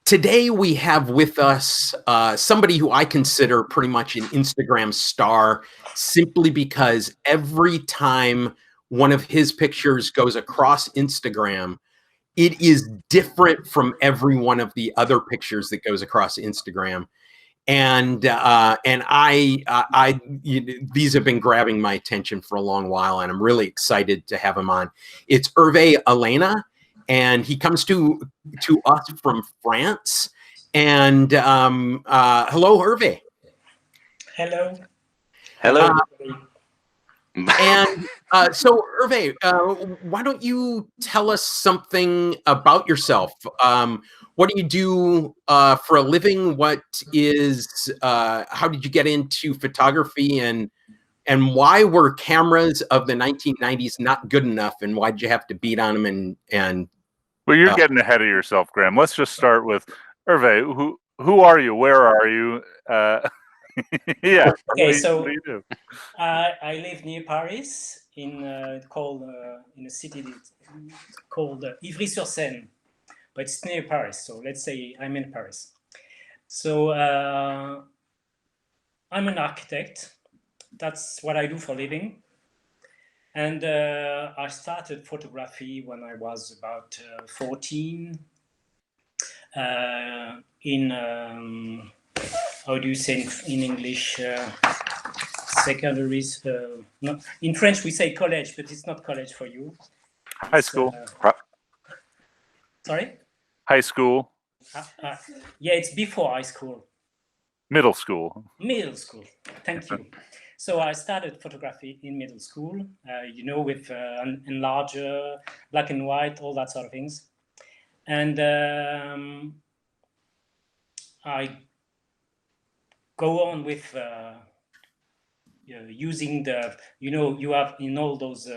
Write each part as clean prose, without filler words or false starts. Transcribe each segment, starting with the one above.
Today we have with us somebody who I consider pretty much an Instagram star, simply because every time one of his pictures goes across Instagram, it is different from every one of the other pictures that goes across Instagram. These have been grabbing my attention for a long while, and I'm really excited to have him on. It's Herve Ellena, and he comes to us from France. And hello, Herve. Hello. Hello. So, Herve, why don't you tell us something about yourself? What do you do for a living? How did you get into photography, and why were cameras of the 1990s not good enough, and why did you have to beat on them? Well, you're getting ahead of yourself, Graham. Let's just start with Herve. Who are you? Where are you? Yeah. Okay, what do you do? I live near Paris in a city called Ivry-sur-Seine, but it's near Paris. So let's say I'm in Paris. So I'm an architect. That's what I do for a living. And I started photography when I was about 14 in how do you say in English? Secondary. No, in French we say college, but it's not college for you. High school. Sorry? High school. Yeah, it's before high school. Middle school. Middle school. Thank you. So I started photography in middle school, with enlarger, black and white, all that sort of things. And I go on with using you have in all those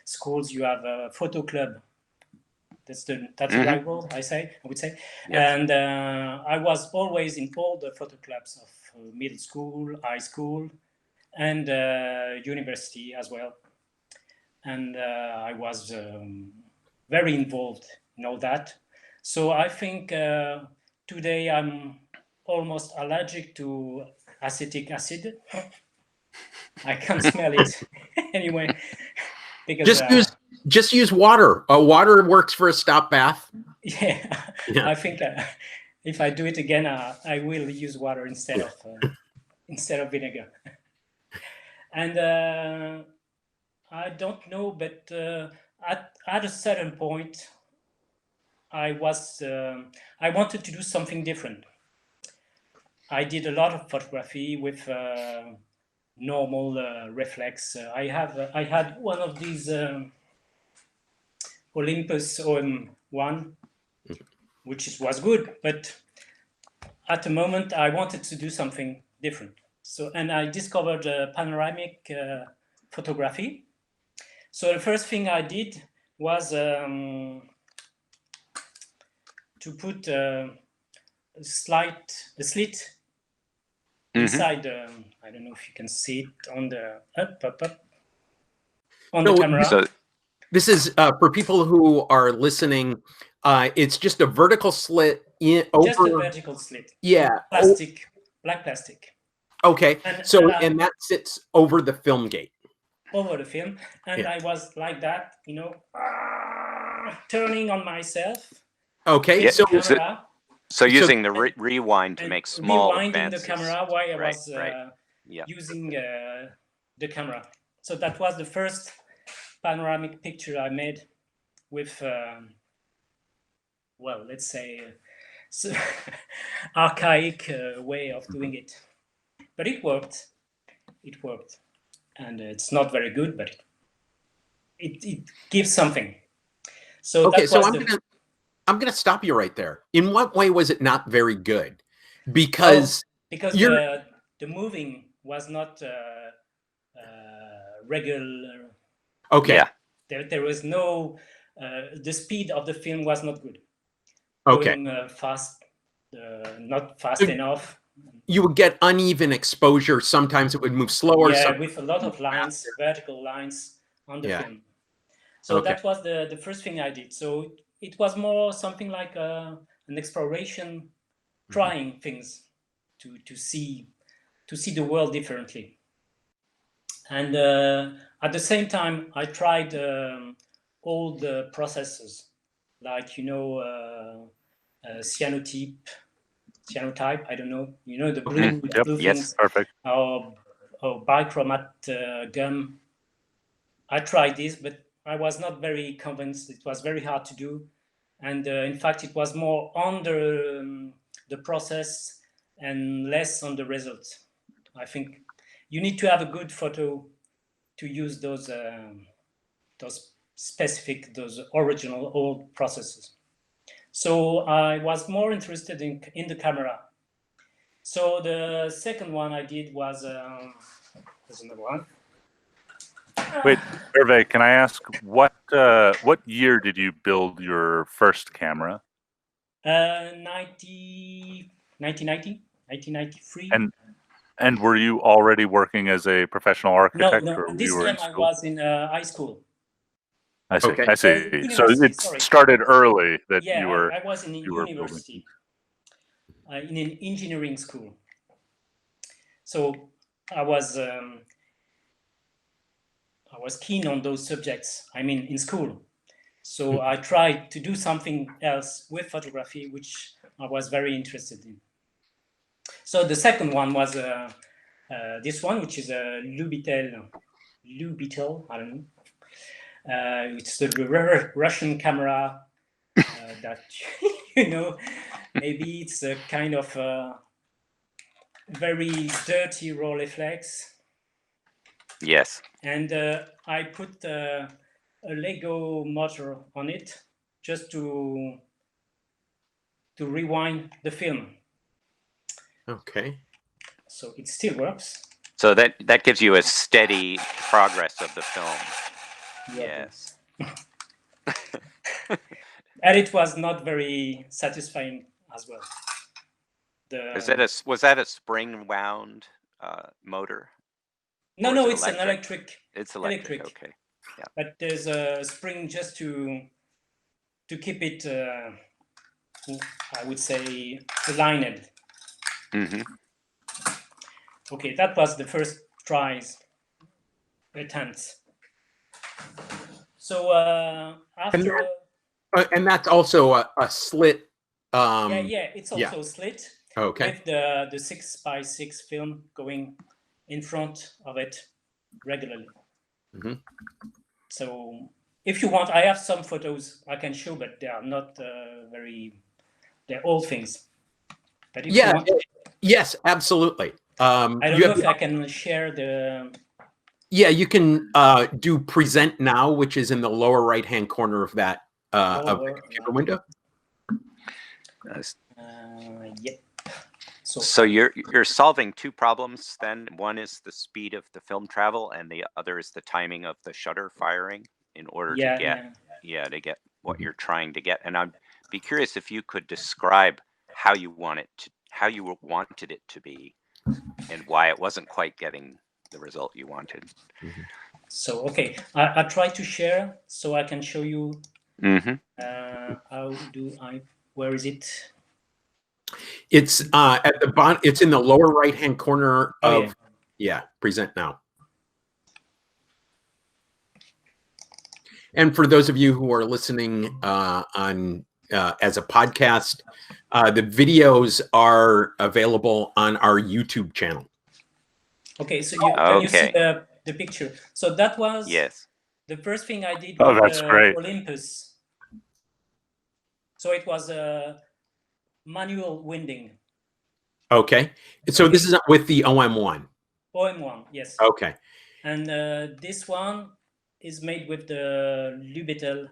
schools, you have a photo club. That's the right word I would say. Yes. And I was always in all the photo clubs of middle school, high school, and university as well. And I was very involved in all that. So I think today I'm almost allergic to acetic acid. I can't smell it anyway. Because just use water. Water works for a stop bath. Yeah. I think if I do it again, I will use water instead of vinegar. And I don't know, but at a certain point, I wanted to do something different. I did a lot of photography with normal reflex. I had one of these Olympus OM1, which was good, but at the moment I wanted to do something different. So, and I discovered panoramic photography. So the first thing I did was to put a slit inside. I don't know if you can see it on the the camera. So this is for people who are listening. It's just a vertical slit Just a vertical slit. Yeah. Black plastic. Okay. And that sits over the film gate. Over the film, and yeah. I was like that, turning on myself. Okay. Yeah. So using the rewind to make small rewinding the camera while I was using the camera. So that was the first panoramic picture I made with, let's say, archaic way of doing it. But it worked. It worked. And it's not very good, but it gives something. So okay, so I'm gonna stop you right there. In what way was it not very good? Because the moving was not regular. Okay. Yeah. There was no the speed of the film was not good. Okay. Going fast, not fast enough. You would get uneven exposure. Sometimes it would move slower. Yeah, with a lot of lines, vertical lines on the film. So that was the first thing I did. So it was more something like a an exploration, trying things to see the world differently. And at the same time, I tried all the processes, like, you know, cyanotype, I don't know, you know, the blue, blue things, perfect. or bichromat gum. I tried this, but I was not very convinced. It was very hard to do. And in fact, it was more on the process and less on the results. I think you need to have a good photo to use those specific, those original old processes. So I was more interested in the camera. So the second one I did was, there's another one. Wait, Hervé, can I ask what year did you build your first camera? 1990, 1993. And were you already working as a professional architect? No, or this you were time in I school? was in high school. I see. Okay. I see. So University, it sorry. started early that Yeah, you were. I was in you were university, in an engineering school. So I was keen on those subjects. I mean, in school. So I tried to do something else with photography, which I was very interested in. So the second one was this one, which is a Lubitel, I don't know. It's the Russian camera that, you know, maybe it's a kind of very dirty Rolleiflex. Yes. And I put a Lego motor on it just to rewind the film. Okay. So it still works. So that gives you a steady progress of the film. Yes. And it was not very satisfying as well. Was that a spring wound motor? No, it's an electric. It's electric. Okay. Yeah. But there's a spring just to keep it, I would say, aligned. Mm-hmm. Okay, that was the first tries, attempts. So after. And that's also a slit. Yeah, it's also slit. Okay. With the 6x6 film going in front of it regularly. Mm-hmm. So if you want, I have some photos I can show, but they are not they're old things. But if you want, yes, absolutely. I don't know if I can share the. Yeah, you can do present now, which is in the lower right-hand corner of that of the computer window. Yep. So you're solving two problems then. One is the speed of the film travel, and the other is the timing of the shutter firing in order to get what you're trying to get. And I'd be curious if you could describe how you wanted it to be, and why it wasn't quite getting the result you wanted. Mm-hmm. So okay, I try to share so I can show you. Mm-hmm. How do I? Where is it? It's at the bottom. It's in the lower right-hand corner of present now. And for those of you who are listening on as a podcast, the videos are available on our YouTube channel. Okay, so can you see the picture? So that was the first thing I did with that's great. Olympus. So it was a manual winding. Okay, so this is with the OM1. OM1, yes. Okay. And this one is made with the Lubitel.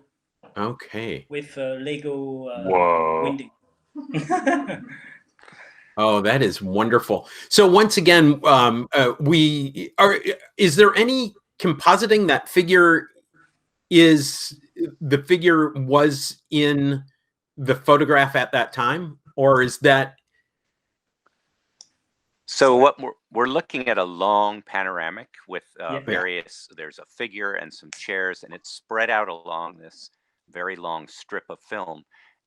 Okay. With Lego winding. Oh, that is wonderful. So once again, is there any compositing? That figure was in the photograph at that time, or is that? So what we're looking at a long panoramic with various, there's a figure and some chairs, and it's spread out along this very long strip of film.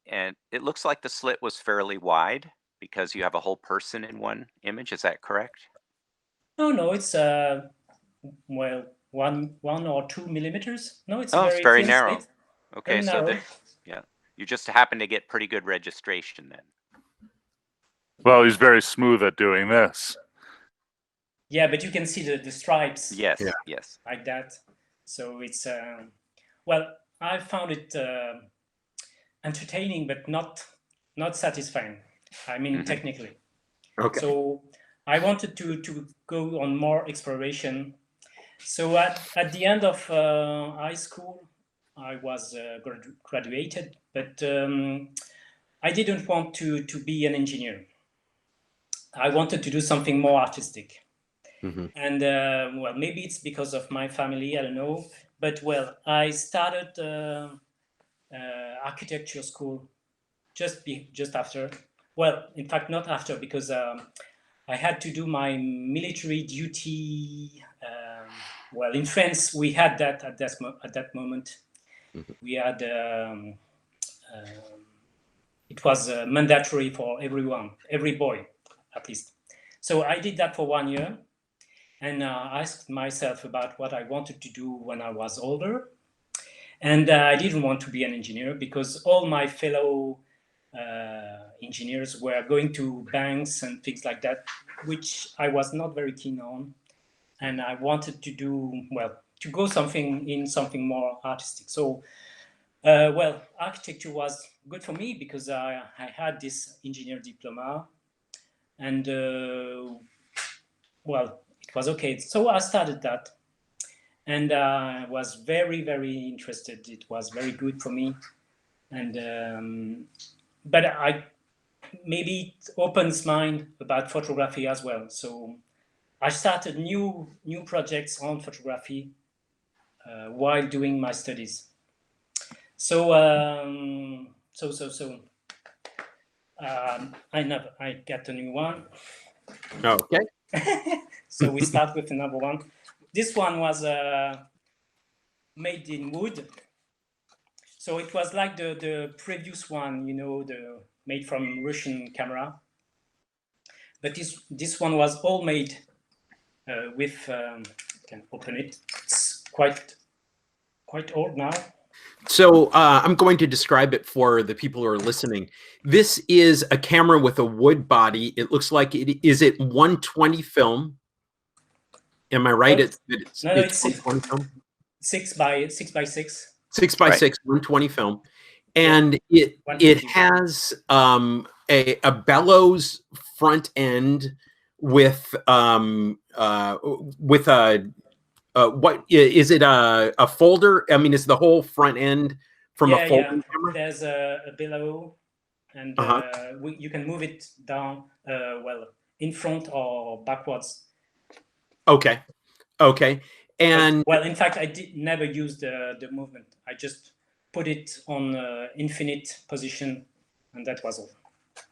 And it looks like the slit was fairly wide because you have a whole person in one image. Is that correct? Oh no, it's well, 1 or 2 millimeters. No, it's Oh, very it's very thin narrow. slit. Okay, Very so narrow. yeah, you just happen to get pretty good registration then. Well, he's very smooth at doing this. Yeah, but you can see the stripes. Yes, Yeah. yes. Like that. So it's well, I found it entertaining, but not satisfying. I mean, technically. Okay. So I wanted to go on more exploration. So at the end of high school, I was graduated, but I didn't want to be an engineer. I wanted to do something more artistic. And well, maybe it's because of my family, I don't know. But well, I started architecture school just after. Well, in fact, not after, because I had to do my military duty. Well, in France, we had that at that moment. We had it was mandatory for everyone, every boy, at least. So I did that for 1 year, and asked myself about what I wanted to do when I was older. And I didn't want to be an engineer because all my fellow engineers were going to banks and things like that, which I was not very keen on. And I wanted to do, well, to go something more artistic. So, well, architecture was good for me because I had this engineer diploma, and well, it was okay. So I started that, and I was very, very interested. It was very good for me, and but maybe it opens mind about photography as well. So I started new projects on photography while doing my studies. So I got a new one. Okay. So we start with another one. This one was made in wood. So it was like the previous one, you know, the made from Russian camera. But this one was all made with. Can open it. It's quite old now. So I'm going to describe it for the people who are listening. This is a camera with a wood body. It looks like is it 120 film? Am I right? It's 120 film. 6x6. 6x6, 120 film, and it has a bellows front end with what is it, a folder? I mean, is the whole front end from a folding camera? There's a bellow, and you can move it down, well, in front or backwards. Okay. And well, in fact, I never use the movement. I just put it on infinite position, and that was all.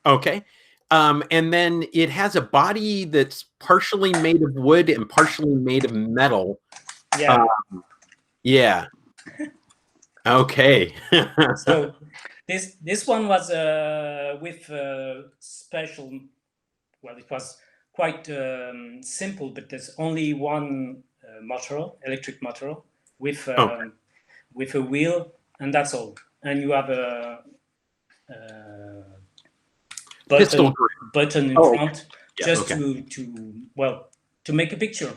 Okay. And then it has a body that's partially made of wood and partially made of metal. Yeah. Yeah. Okay. So this one was with special. Well, it was quite simple, but there's only one motor, electric motor, with a wheel, and that's all. And you have a button in front, just to make a picture,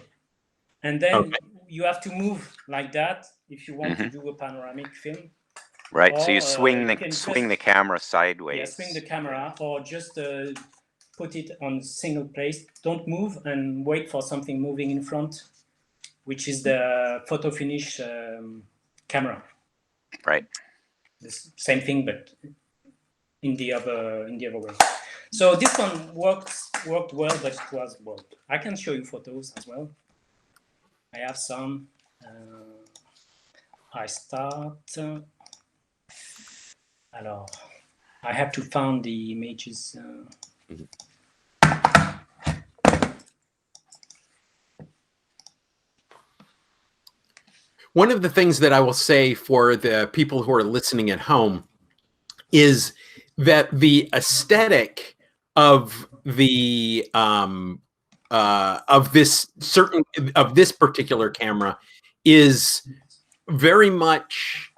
and then you have to move like that if you want to do a panoramic film. Right. Or, so you swing the camera sideways. Yeah, swing the camera, or just put it on single place. Don't move and wait for something moving in front, which is the photo finish camera. Right. The same thing, but in the other way. So this one worked well, but it was well. I can show you photos as well. I have some. I start. Alors, I have to find the images. One of the things that I will say for the people who are listening at home is that the aesthetic of the of this particular camera is very much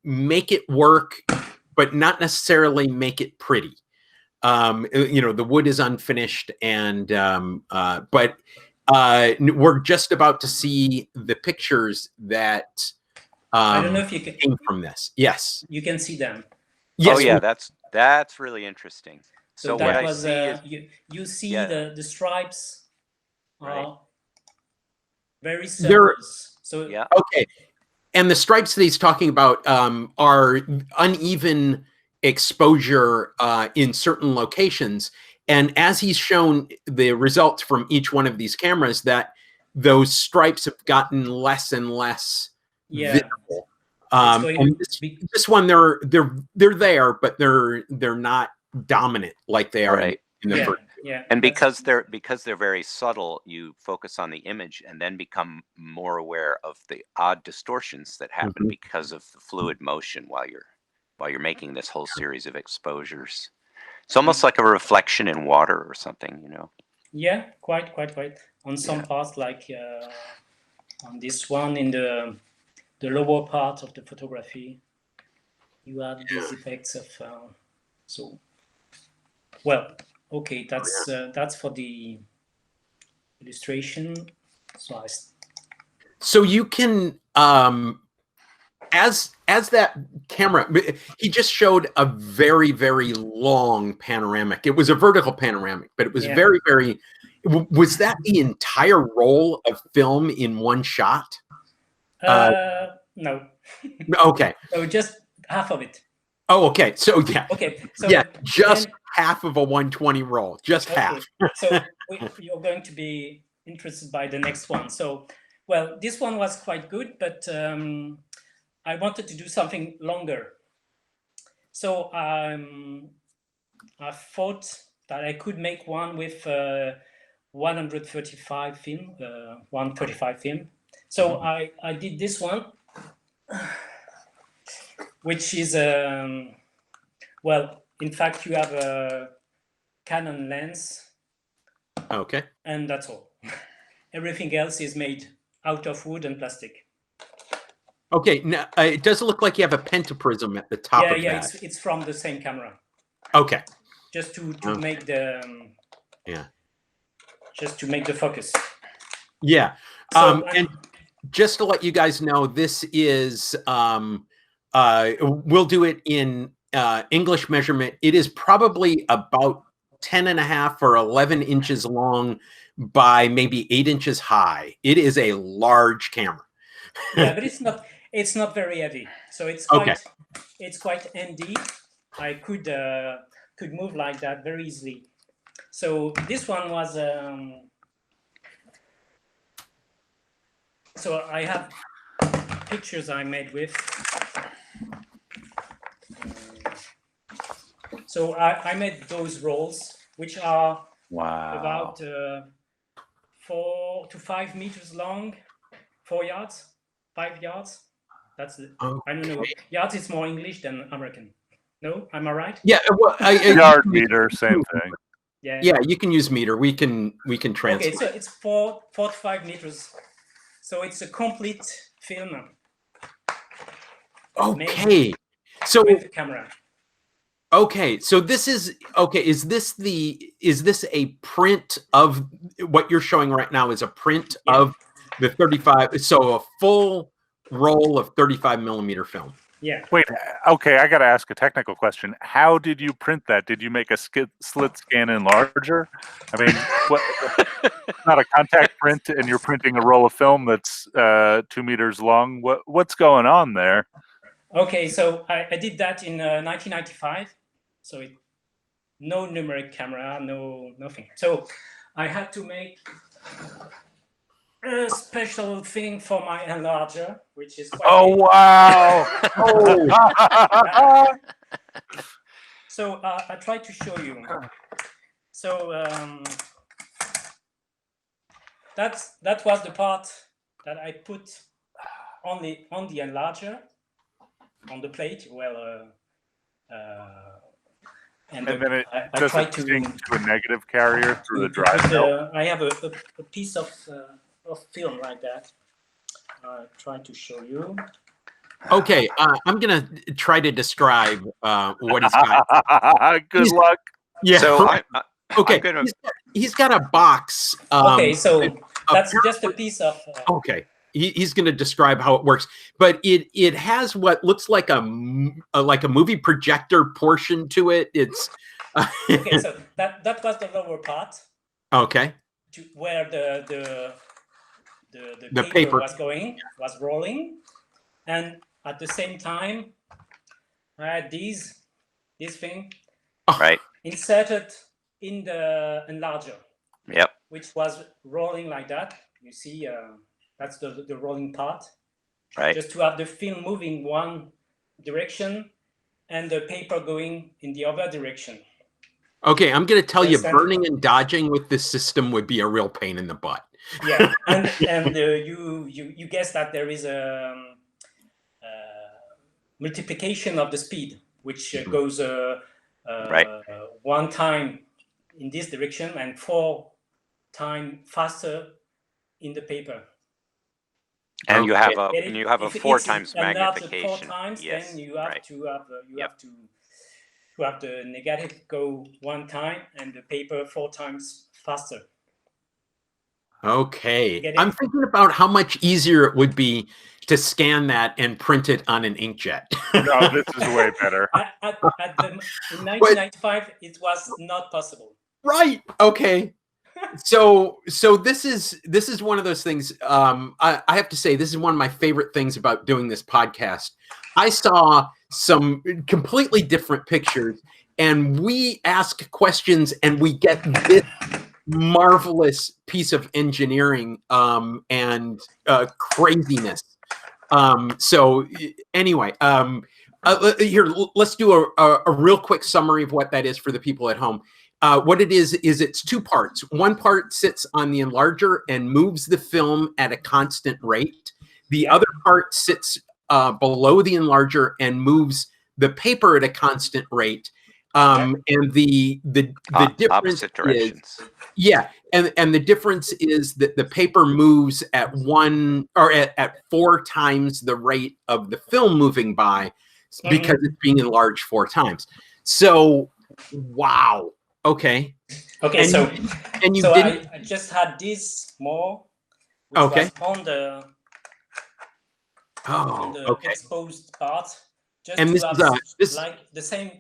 make it work, but not necessarily make it pretty. You know, the wood is unfinished, and but we're just about to see the pictures that I don't know if you can came from this. Yes. You can see them. Yes. Oh yeah, that's really interesting. So what that I was see is you see Yeah. the stripes are Right. very They're- subtle. So yeah, Okay. And the stripes that he's talking about are uneven exposure in certain locations. And as he's shown the results from each one of these cameras, that those stripes have gotten less and less yeah, visible. it's going And to be this one, they're there, but they're not dominant like they are right. in the yeah, first. yeah. And that's- because they're very subtle, you focus on the image and then become more aware of the odd distortions that happen Mhm. because of the fluid motion while you're making this whole series of exposures. It's almost like a reflection in water or something, you know. yeah, quite. On some Yeah. parts, like on this one in the lower part of the photography, you have these effects of so. Well, okay, that's for the illustration. So So you can as that camera, he just showed a very, very long panoramic. It was a vertical panoramic, but it was Yeah. very, very. Was that the entire roll of film in one shot? no. Okay. So just half of it. Oh, okay. So yeah. Okay. So Yeah, just then, half of a 120 roll. Just okay. half. So you're going to be interested by the next one. So, well, this one was quite good, but I wanted to do something longer. So I thought that I could make one with 135 film, 135 film. So I did this one, which is well, in fact, you have a Canon lens, Okay. and that's all. Everything else is made out of wood and plastic. Okay. Now, it does look like you have a pentaprism at the top of that. It's from the same camera. Okay. Just to make the just to make the focus. Yeah. So, and just to let you guys know, this is we'll do it in English measurement. It is probably about 10.5 or 11 inches long by maybe 8 inches high. It is a large camera. Yeah, but it's not very heavy. So it's quite handy. I could move like that very easily. So this one was so I have pictures I made with. So I made those rolls, which are about 4 to 5 meters long, 4 yards, 5 yards. That's it. Okay. I don't know. Yards is more English than American. No, am I right? Yeah. Well, yard meter, same thing. Yeah. Yeah, you can use meter. We can translate. Okay, so it's 4 to 5 meters. So it's a complete film. Okay. So with the camera. Okay, so this is okay. Is this a print of what you're showing right now? Is a print of the 35? So a full roll of 35 millimeter film. Yeah. Wait. Okay, I got to ask a technical question. How did you print that? Did you make a slit scan enlarger? I mean, what? Not a contact print, and you're printing a roll of film that's 2 meters long. What's going on there? Okay, so I did that in 1995. So no numeric camera, nothing. So I had to make a special thing for my enlarger, which is quite Oh big. wow! So I tried to show you. So that was the part that I put on the enlarger on the plate. Well, And then it I does try it sync to a negative carrier through the drive. I have a piece of film like that. Trying to show you. Okay, I'm gonna try to describe what he's got. Good luck. Yeah. So okay. He's got a box. Okay, so that's just a piece of. Okay. He's going to describe how it works, but it has what looks like a movie projector portion to it. It's okay. So that was the lower part. Okay. Where the paper was rolling, and at the same time, I had this thing inserted in the enlarger. Yep. Which was rolling like that. You see, that's the rolling part. Right. Just to have the film moving one direction and the paper going in the other direction. Okay, I'm going to tell you, burning and dodging with this system would be a real pain in the butt. Yeah, and you guess that there is a multiplication of the speed, which goes one time in this direction and 4 times faster in the paper. And you have a 4 times magnification. 4 times, yes, then you have to have the negative go 1 time and the paper 4 times faster. Okay, I'm thinking about how much easier it would be to scan that and print it on an inkjet. No, this is way better. In 1995, it was not possible. Right. Okay. So this is one of those things. I have to say, this is one of my favorite things about doing this podcast. I saw some completely different pictures, and we ask questions, and we get this marvelous piece of engineering and craziness. So anyway, here, let's do a real quick summary of what that is for the people at home. What it is it's 2 parts. One part sits on the enlarger and moves the film at a constant rate. The other part sits below the enlarger and moves the paper at a constant rate. And the difference is, and the difference is that the paper moves at 4 times the rate of the film moving by, because it's being enlarged 4 times. So, wow. Okay. Okay. And I just had this more, which was on the exposed part. Just and to have like the same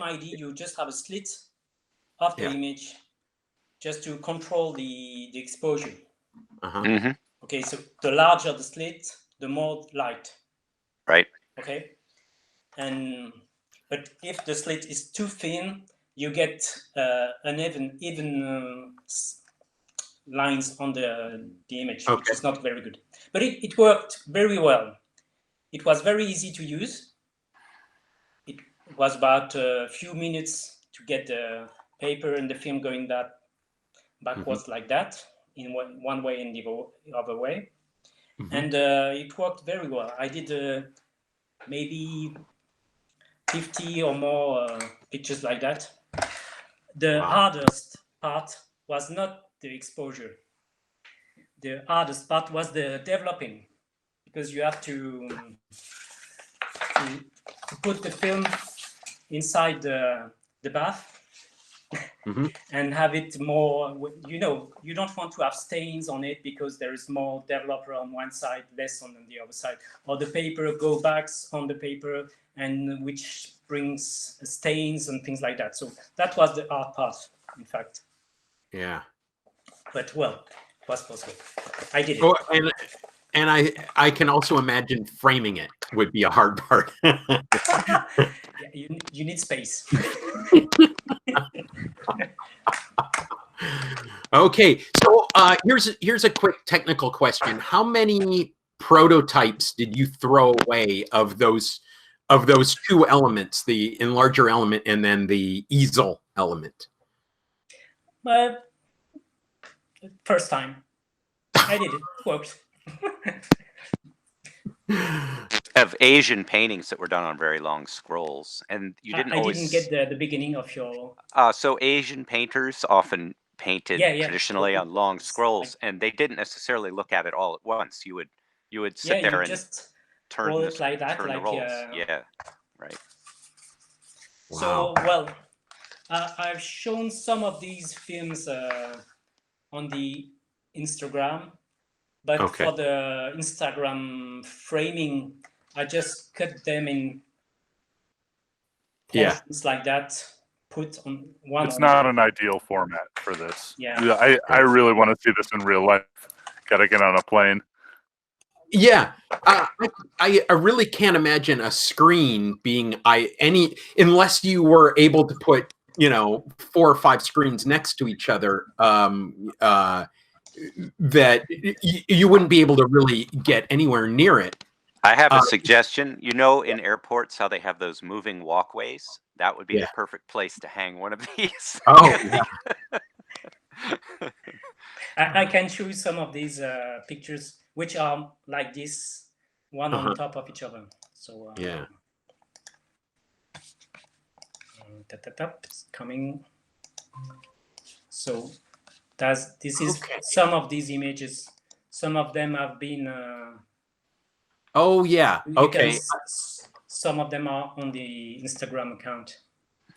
idea. You just have a slit of the image, just to control the exposure. Okay. So the larger the slit, the more light. Right. Okay. But if the slit is too thin, you get uneven lines on the image, which is not very good. But it worked very well. It was very easy to use. It was about a few minutes to get the paper and the film going backwards like that, in one way and the other way. And it worked very well. I did maybe 50 or more pictures like that. The hardest part was not the exposure. The hardest part was the developing, because you have to put the film inside the bath and have it more, you don't want to have stains on it, because there is more developer on one side, less on the other side, or the paper go back on the paper, and which brings stains and things like that. So that was the hard part, in fact. Yeah. But well, it was possible. I did it. Oh, and I can also imagine framing it would be a hard part. You need space. Okay, so here's a quick technical question. How many prototypes did you throw away of those 2 elements, the enlarger element and then the easel element? First time I did it. It worked. Of Asian paintings that were done on very long scrolls, and you didn't I didn't always. get the beginning of your. So Asian painters often painted Yeah, yeah. traditionally on long It's like, scrolls, and they didn't necessarily look at it all at once. You would yeah, sit you there and just turn roll it like that, turn the like. rolls. Yeah, right. Wow. So well, I've shown some of these films on the Instagram, but Okay. for the Instagram framing, I just cut them in Yeah. portions like that. Put on one. It's On not the, an ideal format for this. Yeah. I really want to see this in real life. Gotta get on a plane. Yeah. I really can't imagine a screen being unless you were able to put 4 or 5 screens next to each other. That you wouldn't be able to really get anywhere near it. I have a suggestion. You know, in airports, how they have those moving walkways? That would be Yeah. the perfect place to hang one of these. Oh, yeah. I can show you some of these pictures, which are like this, one on top of each other. So Yeah. It's coming. So this is Okay. some of these images. Some of them have been. Oh, yeah. Okay. Some of them are on the Instagram account.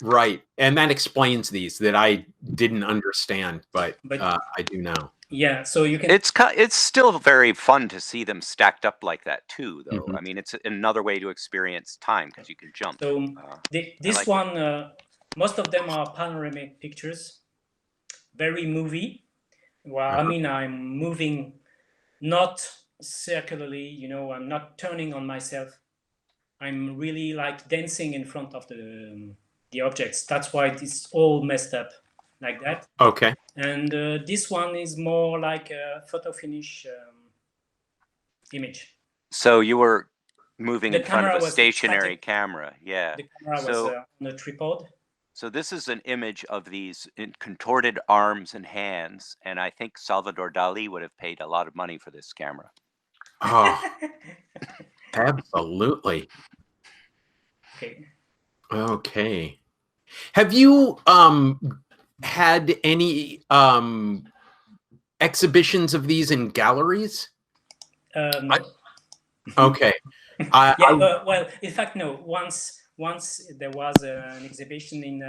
Right. And that explains these that I didn't understand, but I do now. Yeah, so you can. It's still very fun to see them stacked up like that too, though. Mhm. I mean, it's another way to experience time because you can jump. So this like one, most of them are panoramic pictures, very movie. Well, I mean, I'm moving not circularly, I'm not turning on myself. I'm really like dancing in front of the objects. That's why it's all messed up like that. Okay. And this one is more like a photo finish image. So you were moving The in front of camera a was stationary static. camera, yeah. The camera was on a tripod. So this is an image of these contorted arms and hands, and I think Salvador Dali would have paid a lot of money for this camera. Oh, absolutely. Okay. Okay. Have you had any exhibitions of these in galleries? No. Okay. Well, in fact, no. Once there was an exhibition in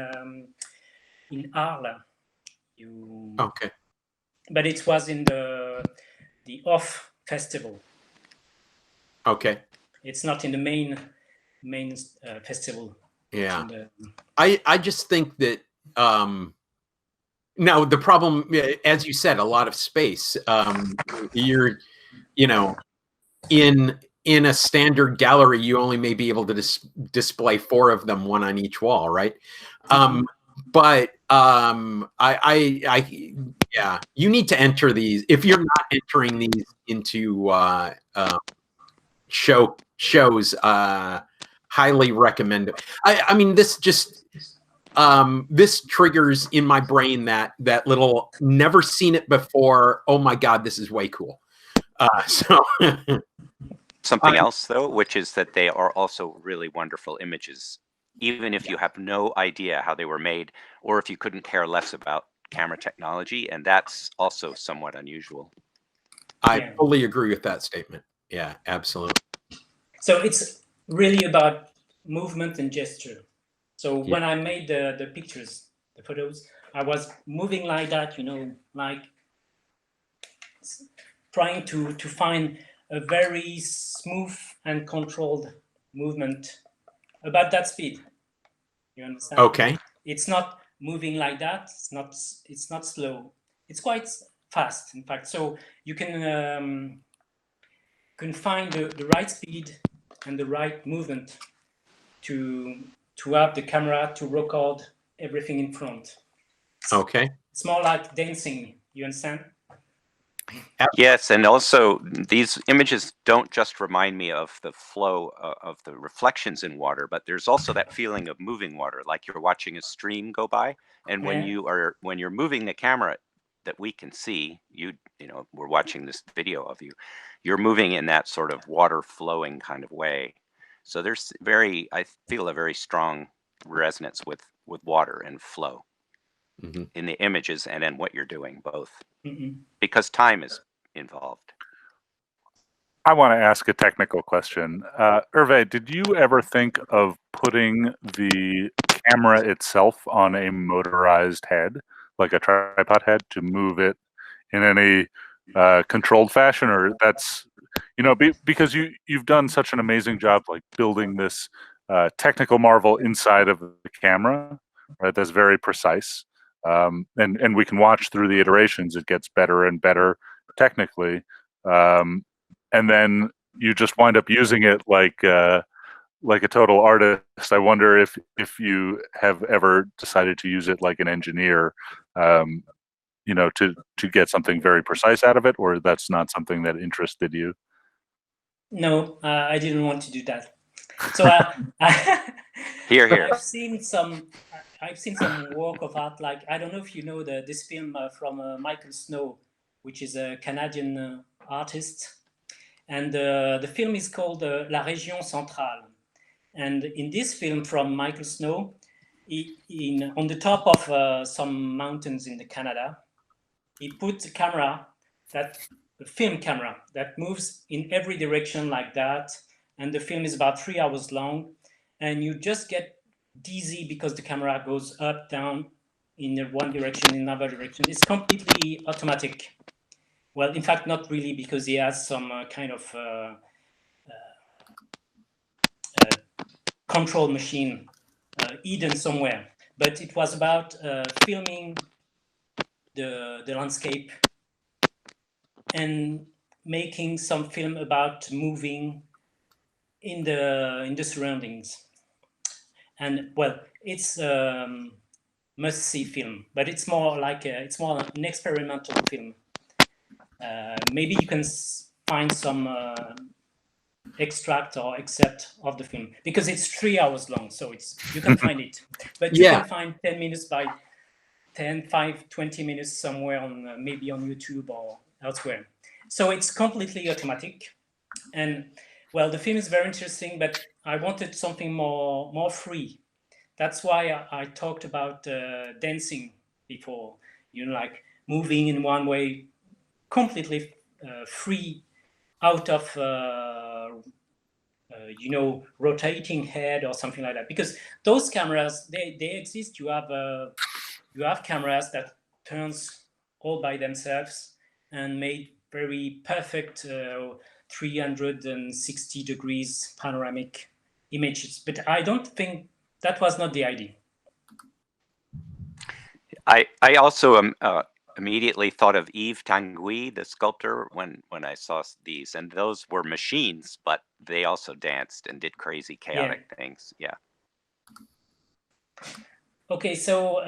Arles. Okay. But it was in the Off Festival. Okay. It's not in the main festival. Yeah. I just think that now the problem, as you said, a lot of space. You're in a standard gallery, you only may be able to display 4 of them, one on each wall, right? But yeah, you need to enter these. If you're not entering these into shows, highly recommend it. I mean, this just this triggers in my brain that little never seen it before. Oh my God, this is way cool. So something else though, which is that they are also really wonderful images, even if you have no idea how they were made, or if you couldn't care less about camera technology, and that's also somewhat unusual. I fully agree with that statement. Yeah, absolutely. So it's really about movement and gesture. So when I made the pictures, the photos, I was moving like that, like trying to find a very smooth and controlled movement about that speed. You understand? Okay. It's not moving like that. It's not slow. It's quite fast, in fact. So you can find the right speed and the right movement to have the camera to record everything in front. Okay. It's more like dancing. You understand? Yes, and also these images don't just remind me of the flow of the reflections in water, but there's also that feeling of moving water, like you're watching a stream go by. And when you're moving the camera, that we can see, you know, we're watching this video of you, you're moving in that sort of water flowing kind of way. So there's I feel a very strong resonance with water and flow in the images and in what you're doing both, because time is involved. I want to ask a technical question. Hervé, did you ever think of putting the camera itself on a motorized head, like a tripod head, to move it in any controlled fashion? Or that's, you know, because you've done such an amazing job like building this technical marvel inside of the camera, right? That's very precise. And we can watch through the iterations. It gets better and better technically. And then you just wind up using it like a total artist. I wonder if you have ever decided to use it like an engineer, you know, to get something very precise out of it, or that's not something that interested you. No, I didn't want to do that. So Here. I've seen some work of art. Like, I don't know if you know this film from Michael Snow, which is a Canadian artist. And the film is called La Région Centrale. And in this film from Michael Snow, on the top of some mountains in Canada, he put a film camera that moves in every direction like that. And the film is about 3 hours long. And you just get dizzy because the camera goes up, down, in one direction, in another direction. It's completely automatic. Well, in fact, not really, because he has some kind of control machine hidden somewhere. But it was about filming the landscape and making some film about moving in the surroundings. And well, it's must-see film, but it's more like it's more an experimental film. Maybe you can find some extract or excerpt of the film, because it's 3 hours long, so you can find it. But you can find 10 minutes by 20 minutes somewhere on maybe on YouTube or elsewhere. So it's completely automatic. And well, the film is very interesting, but I wanted something more free. That's why I talked about dancing before, you know, like moving in one way, completely free, out of you know, rotating head or something like that. Because those cameras, they exist. You have cameras that turns all by themselves and made very perfect 360 degrees panoramic images. But I don't think that was not the idea. I also immediately thought of Yves Tanguy, the sculptor, when I saw these, and those were machines, but they also danced and did crazy, chaotic things. Yeah. Okay, so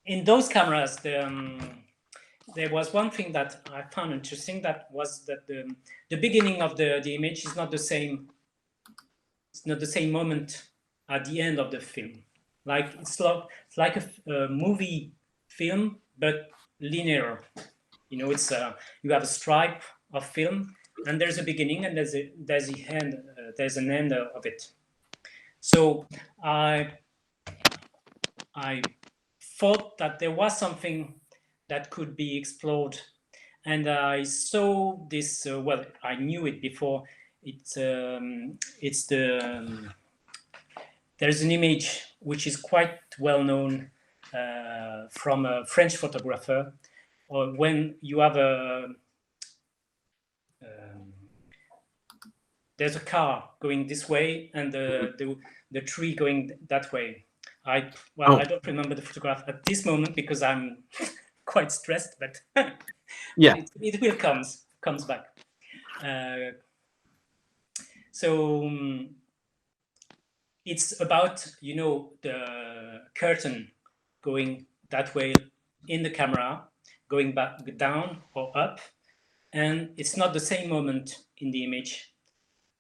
in those cameras, there was one thing that I found interesting. That was that the beginning of the image is not the same. It's not the same moment at the end of the film. Like it's like a movie film, but linear. You know, it's you have a stripe of film, and there's a beginning, and there's the end. There's an end of it. So I thought that there was something that could be explored, and I saw this. Well, I knew it before. It's there's an image which is quite well known from a French photographer, or when you have there's a car going this way and the tree going that way. I don't remember the photograph at this moment because I'm quite stressed, but yeah, it will comes back. So it's about, you know, the curtain going that way in the camera, going back down or up, and it's not the same moment in the image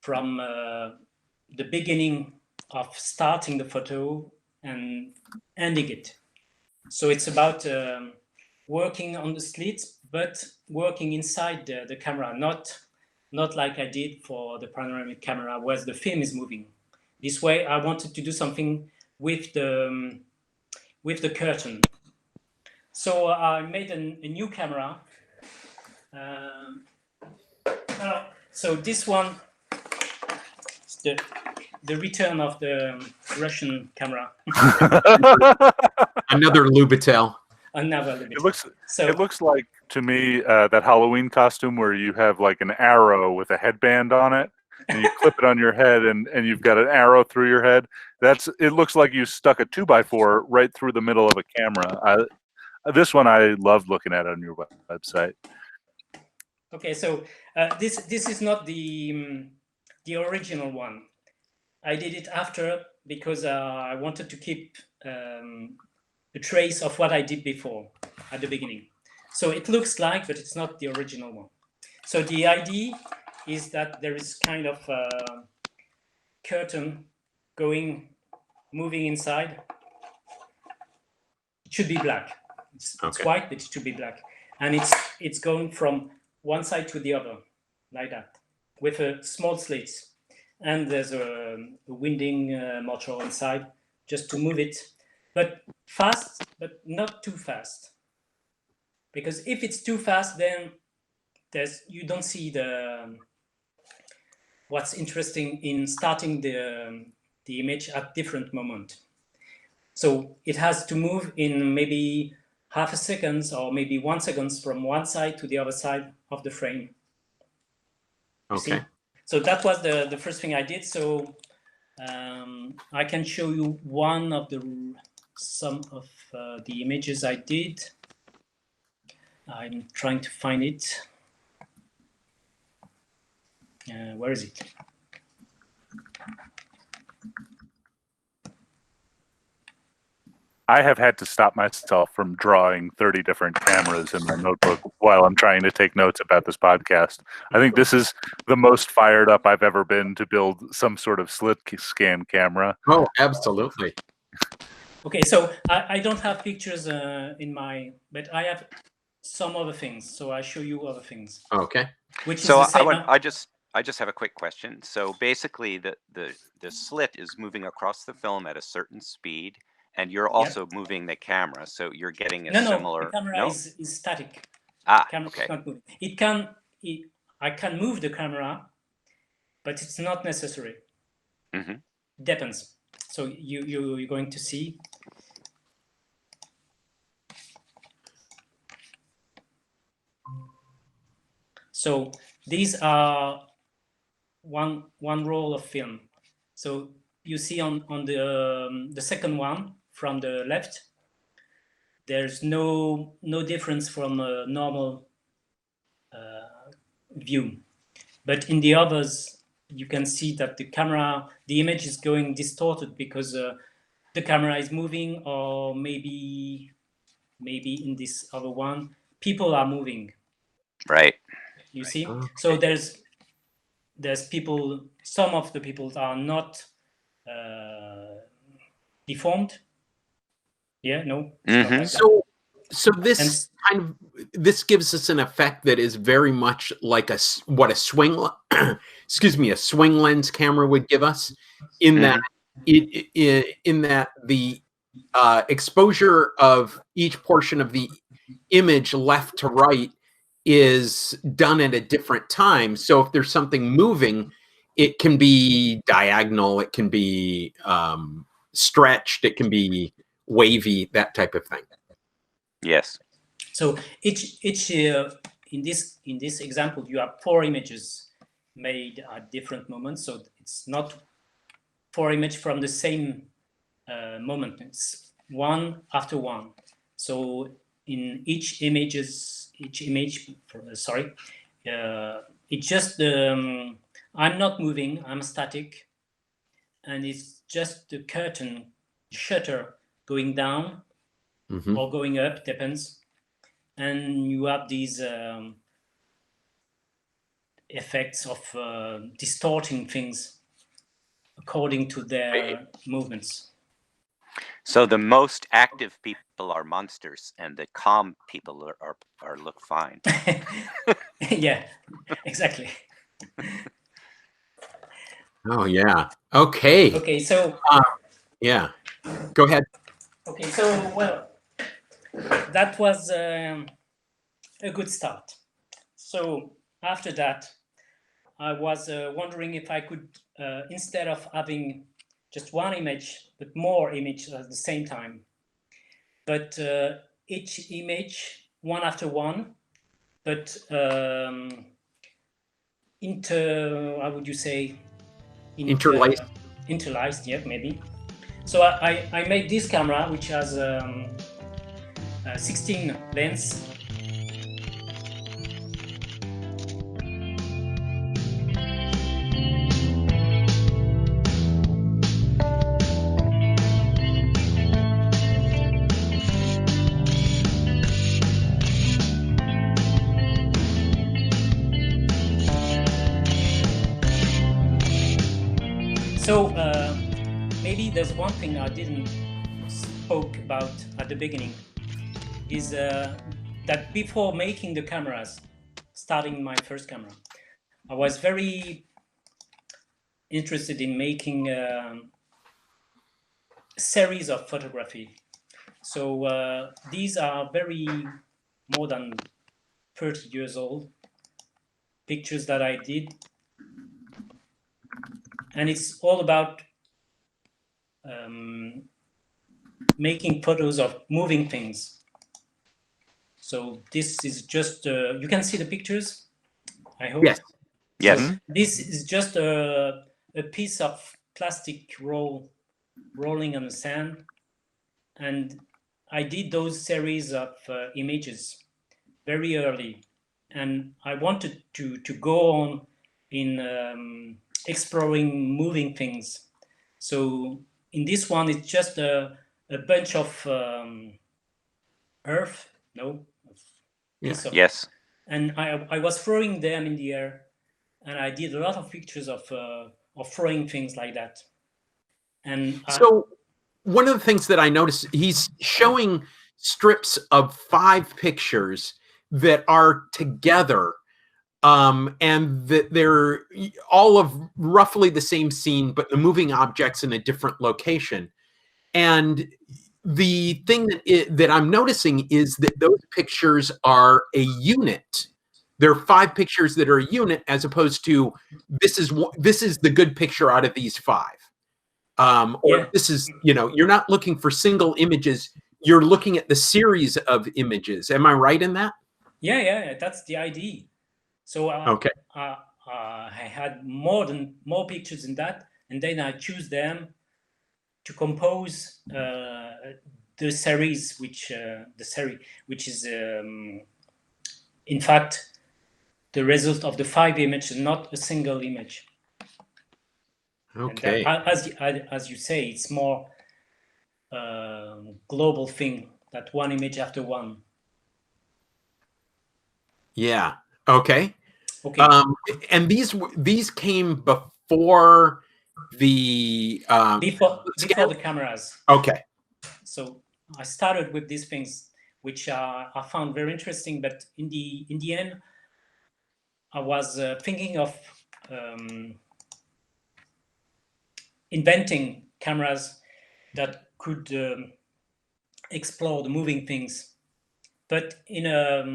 from the beginning of starting the photo and ending it. So it's about working on the slits, but working inside the camera, not like I did for the panoramic camera, where the film is moving. This way, I wanted to do something with the curtain. So I made a new camera. So this one is the return of the Russian camera. Another Lubitel. Another Lubitel. It looks like to me that Halloween costume where you have like an arrow with a headband on it, and you clip it on your head, and you've got an arrow through your head. It looks like you stuck a 2x4 right through the middle of a camera. This one I loved looking at on your website. Okay, so this is not the original one. I did it after because I wanted to keep a trace of what I did before at the beginning. So it looks like, but it's not the original one. So the idea is that there is kind of a curtain moving inside. It should be black. It's white, but it should be black. And it's going from one side to the other, like that, with a small slits. And there's a winding motor inside just to move it, but fast, but not too fast. Because if it's too fast, then you don't see what's interesting in starting the image at different moment. So it has to move in maybe half a second or maybe 1 second from one side to the other side of the frame. Okay. See? So that was the first thing I did. So I can show you some of the images I did. I'm trying to find it. Where is it? I have had to stop myself from drawing 30 different cameras in my notebook while I'm trying to take notes about this podcast. I think this is the most fired up I've ever been to build some sort of slit scan camera. Oh, absolutely. Okay, so I don't have pictures but I have some other things. So I show you other things. Okay. Which is the same. I just have a quick question. So basically, the slit is moving across the film at a certain speed, and you're also moving the camera, so you're getting a similar. No, the camera is static. Camera is not moving. I can move the camera, but it's not necessary. Mm-hmm. Depends. So you're going to see. So these are one roll of film. So you see on the second one from the left, there's no difference from a normal view. But in the others, you can see that the image is going distorted because the camera is moving, or maybe in this other one, people are moving. Right. You see? Okay. So there's people, some of the people are not deformed. Yeah, no. Mm-hmm. Like so this this gives us an effect that is very much like a swing a swing lens camera would give us, in that in that the exposure of each portion of the image left to right is done at a different time. So if there's something moving, it can be diagonal, it can be stretched, it can be wavy, that type of thing. Yes. So each in this example, you have 4 images made at different moments. So it's not 4 images from the same moment. It's one after one. So in each image, it's just I'm not moving, I'm static, and it's just the curtain shutter going down or going up, depends. And you have these effects of distorting things according to their movements. So the most active people are monsters, and the calm people are look fine. Yeah, exactly. Oh yeah. Okay. Okay, so yeah. Go ahead. okay, so well, that was a good start. So after that, I was wondering if I could, instead of having just one image, but more images at the same time. But each image, one after one, but how would you say? Interlaced. Interlaced, yeah, maybe. So I made this camera, which has 16 lens. So maybe there's one thing I didn't spoke about at the beginning is that before making the cameras, starting my first camera, I was very interested in making a series of photography. So these are very more than 30 years old pictures that I did, and it's all about making photos of moving things. So this is just you can see the pictures, I hope. Yes. Yes. So this is just a piece of plastic rolling on the sand, and I did those series of images very early, and I wanted to go on in exploring moving things. So in this one, it's just a bunch of earth, no, piece of, Yes. and I was throwing them in the air, and I did a lot of pictures of throwing things like that. And so one of the things that I noticed, he's showing strips of 5 pictures that are together, and that they're all of roughly the same scene, but the moving objects in a different location. And the thing that I'm noticing is that those pictures are a unit. There are 5 pictures that are a unit, as opposed to this is the good picture out of these 5. Or yeah. this is, you're not looking for single images. You're looking at the series of images. Am I right in that? Yeah, that's the idea. So okay. I had more pictures than that, and then I choose them to compose the series, which is in fact the result of the 5 images, not a single image. Okay. And as you say, it's more global thing, that one image after one. Yeah. Okay. Okay. And these came before the before the cameras. Okay. So I started with these things, which I found very interesting. But in the end, I was thinking of inventing cameras that could explore the moving things, but in a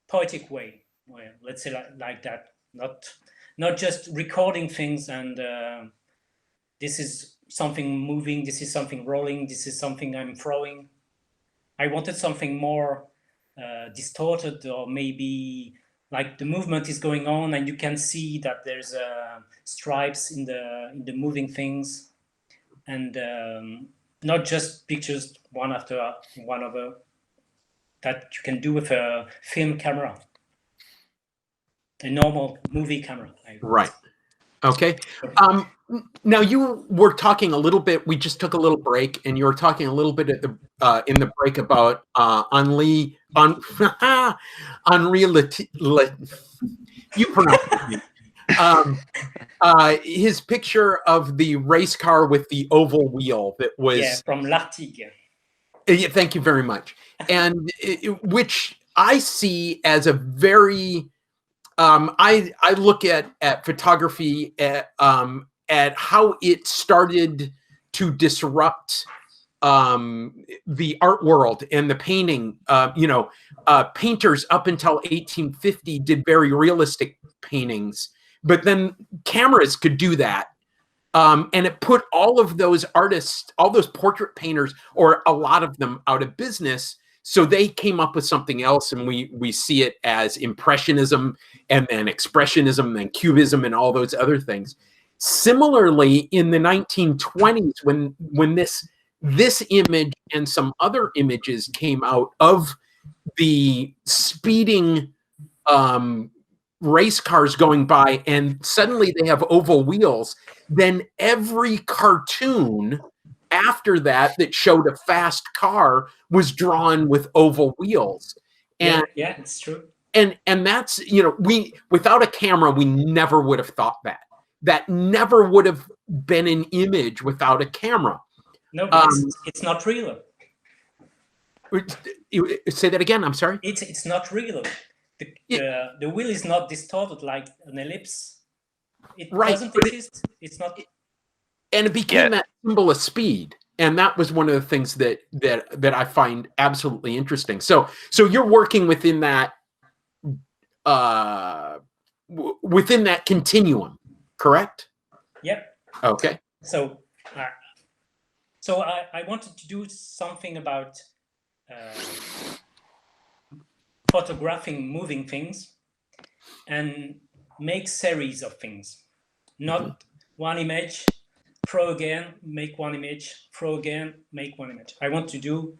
poetic way. Well, let's say like that. Not just recording things and this is something moving, this is something rolling, this is something I'm throwing. I wanted something more distorted, or maybe like the movement is going on and you can see that there's stripes in the moving things, and not just pictures one after one other that you can do with a film camera, a normal movie camera. Right. Okay. Now you were talking a little bit. We just took a little break, and you were talking a little bit at the in the break about unreality. You pronounce it. His picture of the race car with the oval wheel that was from L'Artigue. Yeah, thank you very much. And which I see as a very I look at photography at how it started to disrupt the art world and the painting. Painters up until 1850 did very realistic paintings, but then cameras could do that. And it put all of those artists, all those portrait painters, or a lot of them, out of business. So they came up with something else, and we see it as Impressionism, and then Expressionism, and then Cubism, and all those other things. Similarly, in the 1920s, when this image and some other images came out of the speeding race cars going by, and suddenly they have oval wheels, then every cartoon after that showed a fast car was drawn with oval wheels. And yeah, it's true. And that's, we, without a camera, we never would have thought that never would have been an image without a camera. No, but it's not real. Say that again. I'm sorry. It's not real. The wheel is not distorted like an ellipse. It doesn't exist. It's not. And it became that symbol of speed, and that was one of the things that I find absolutely interesting. So you're working within that continuum, correct? Yep. Okay. So I wanted to do something about photographing moving things and make series of things, not one image, throw again, make one image, throw again, make one image. I want to do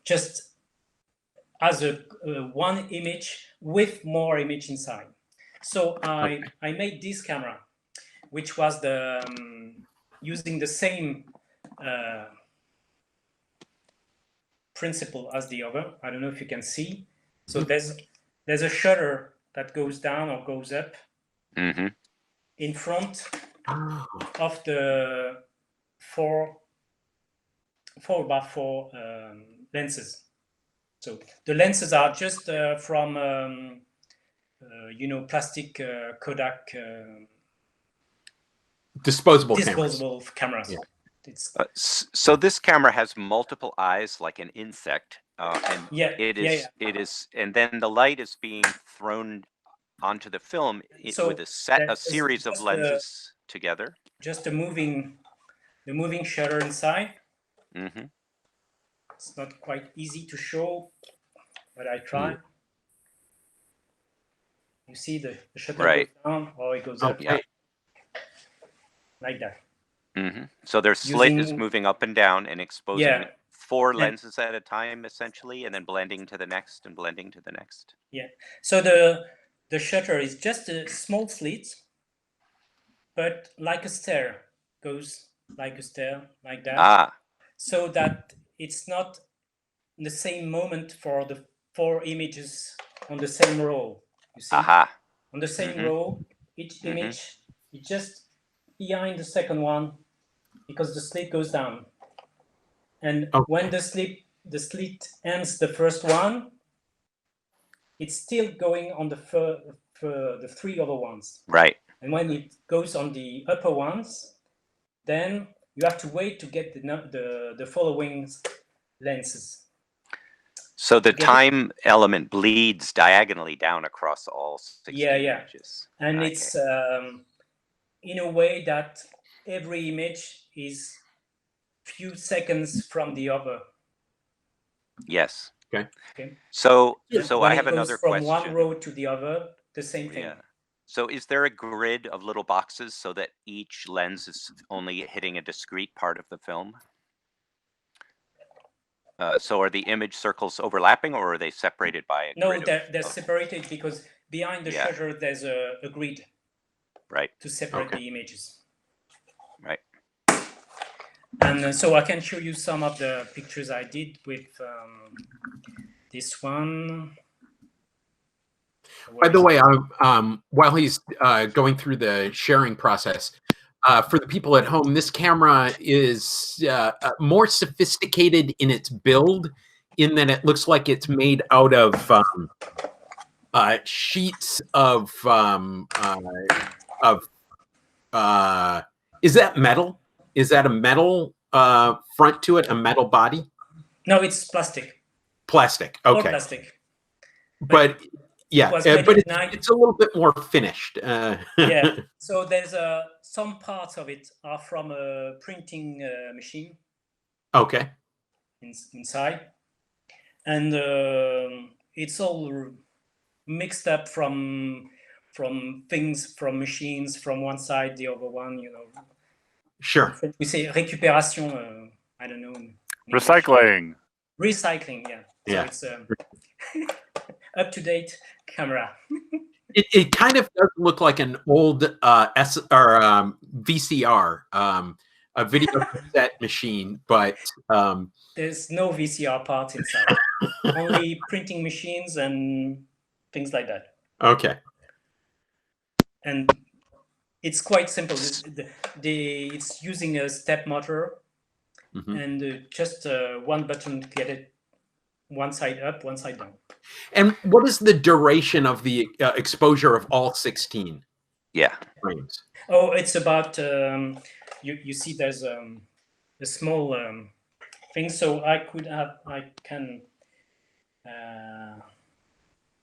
just as a one image with more image inside. So I made this camera, which was the using the same principle as the other. I don't know if you can see. So there's a shutter that goes down or goes up in front of the 4x4 lenses. So the lenses are just from plastic Kodak disposable cameras. Yeah. So this camera has multiple eyes, like an insect, and it is, and then the light is being thrown onto the film with a series of lenses together. Just the moving shutter inside. It's not quite easy to show, but I try. You see the shutter goes down or it goes up. Yeah. Like that. So their slit is moving up and down and exposing 4 lenses at a time, essentially, and then blending to the next and blending to the next. Yeah. So the shutter is just a small slit, but like a stair, goes like a stair, like that. So that it's not in the same moment for the 4 images on the same row. You see? On the same row, each image is just behind the second one, because the slit goes down, and when the slit ends the first one, it's still going on the 3 other ones. Right. And when it goes on the upper ones, then you have to wait to get the following lenses. So the time element bleeds diagonally down across all 16 images. And it's in a way that every image is few seconds from the other. Yes. Okay. So I have another from question. One row to the other, the same thing. Yeah. So is there a grid of little boxes so that each lens is only hitting a discrete part of the film? So are the image circles overlapping, or are they separated by a grid? No, they're separated, because behind the shutter there's a grid. Right. To separate the images. Right. And so I can show you some of the pictures I did with this one. By the way, while he's going through the sharing process, for the people at home, this camera is more sophisticated in its build, in that it looks like it's made out of sheets of is that metal? Is that a metal front to it? A metal body? No, it's plastic. Plastic. All Okay. plastic. But yeah, but it's a little bit more finished. Yeah. So there's some parts of it are from a printing machine. Okay. Inside, and it's all mixed up from things, from machines, from one side, the other one. Sure. We say récupération. I don't know. Recycling. Recycling. Yeah. Yeah. So it's up-to-date camera. It kind of does look like an old VCR, a video cassette machine, but there's no VCR part inside. Only printing machines and things like that. Okay. And it's quite simple. It's using a step motor, and just one button to get it one side up, one side down. And what is the duration of the exposure of all 16? Yeah. Frames? Oh, it's about you see there's a small thing, so I can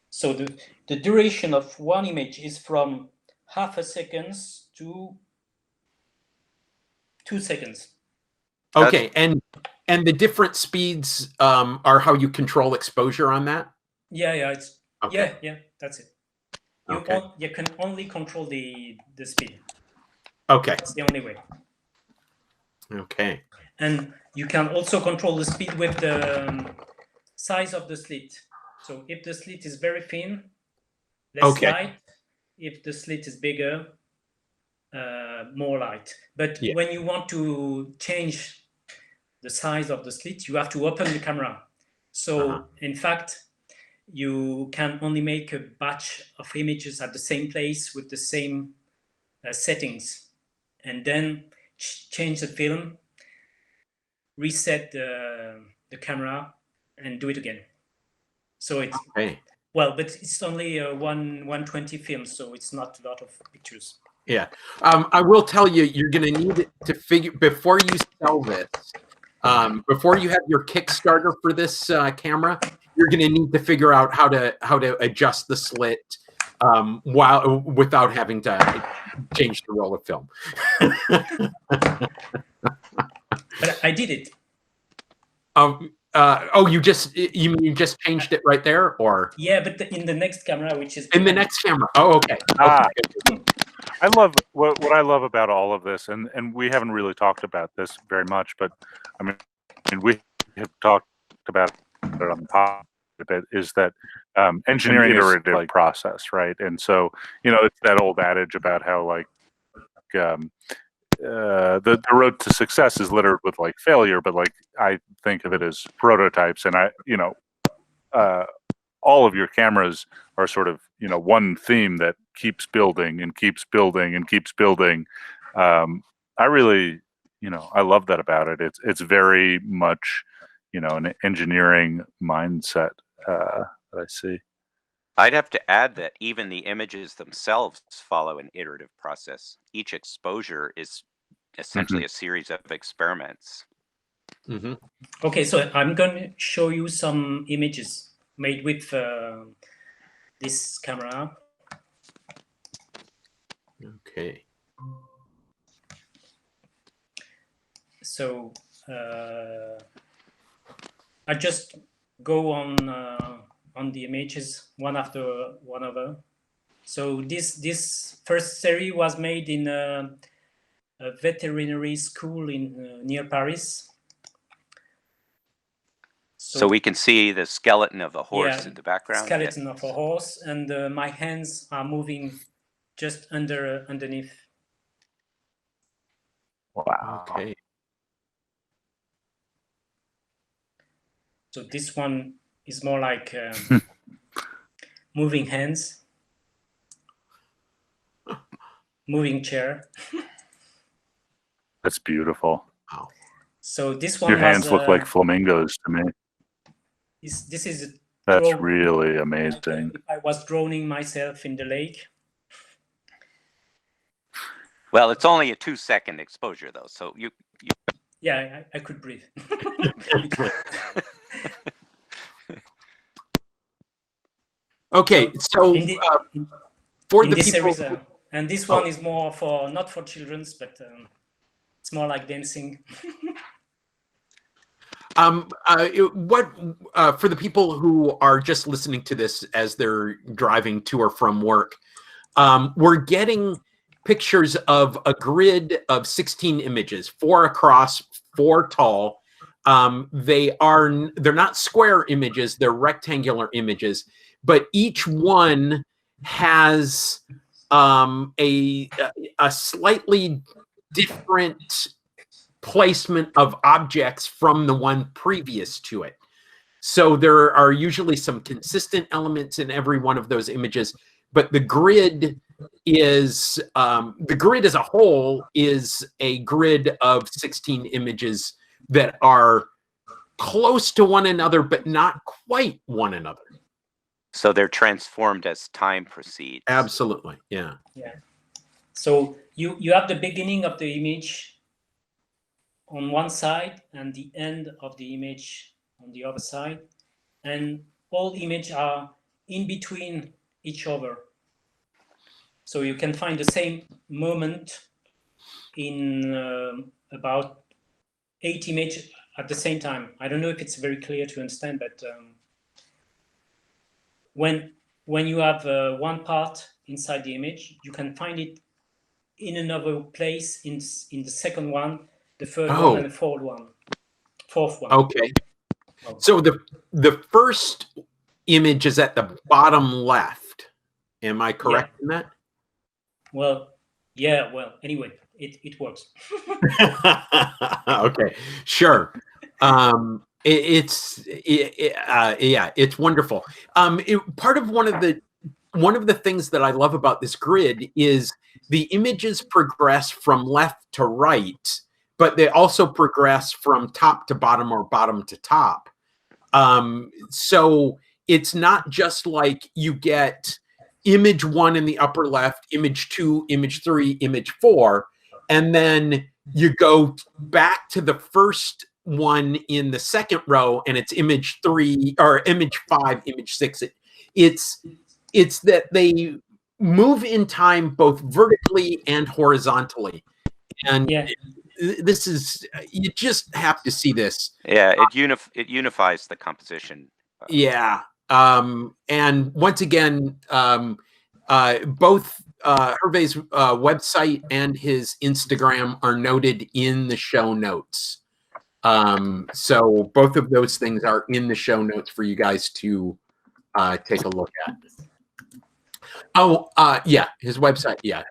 so the duration of one image is from half a second to 2 seconds. Okay, and the different speeds are how you control exposure on that? Yeah, it's okay. Yeah, that's it. You can only control the speed. Okay. That's the only way. Okay. And you can also control the speed with the size of the slit. So if the slit is very thin, less light. If the slit is bigger, more light. But when you want to change the size of the slit, you have to open the camera. So in fact, you can only make a batch of images at the same place with the same settings, and then change the film, reset the camera, and do it again. So it's well, but it's only 120 films, so it's not a lot of pictures. Yeah, I will tell you, you're going to need to figure before you sell this. Before you have your Kickstarter for this camera, you're going to need to figure out how to adjust the slit without having to change the roll of film. But I did it. You just changed it right there, or? Yeah, but in the next camera, which is in the next camera. Oh, okay. I love what I love about all of this, and we haven't really talked about this very much, but I mean we have talked about it on the podcast a bit, is that engineering is an iterative process, right? And so it's that old adage about how like the road to success is littered with like failure, but like I think of it as prototypes, and all of your cameras are sort of one theme that keeps building and keeps building and keeps building. I really I love that about it. It's very much an engineering mindset that I see. I'd have to add that even the images themselves follow an iterative process. Each exposure is essentially a series of experiments. Okay, so I'm going to show you some images made with this camera. Okay. So I just go on the images one after one other. So this first series was made in a veterinary school in near Paris. So we can see the skeleton of a horse in the background. Skeleton of a horse, and my hands are moving just underneath. Wow. Okay. So this one is more like moving hands, moving chair. That's beautiful. Wow. So this one Your was, hands look like flamingos to me. this is a That's draw, really amazing. if I was drowning myself in the lake. Well, it's only a 2-second exposure though, so you Yeah, I could breathe. Okay, so for the this people, series, and this one is more for, not for children's, but it's more like dancing. what for the people who are just listening to this as they're driving to or from work, we're getting pictures of a grid of 16 images, 4 across, 4 tall. They're not square images, they're rectangular images, but each one has a slightly different placement of objects from the one previous to it. So there are usually some consistent elements in every one of those images, but the grid is the grid as a whole is a grid of 16 images that are close to one another, but not quite one another. So they're transformed as time proceeds. Absolutely, yeah. Yeah. So you have the beginning of the image on one side and the end of the image on the other side, and all images are in between each other. So you can find the same moment in about 8 images at the same time. I don't know if it's very clear to understand, but when you have one part inside the image, you can find it in another place in the second one, the third one, and the fourth one. Okay. So the first image is at the bottom left. Am I correct in that? Well, yeah. Well, anyway, it works. Okay, sure. It's wonderful. Part of one of the things that I love about this grid is the images progress from left to right, but they also progress from top to bottom or bottom to top. So it's not just like you get image 1 in the upper left, image 2, image 3, image 4, and then you go back to the first one in the second row and it's image 3 or image 5, image 6. It's that they move in time both vertically and horizontally. And this is, you just have to see this. Yeah, it unifies the composition. Yeah. And once again, both Hervé's website and his Instagram are noted in the show notes. So both of those things are in the show notes for you guys to take a look at. Oh, yeah, his website. Yeah.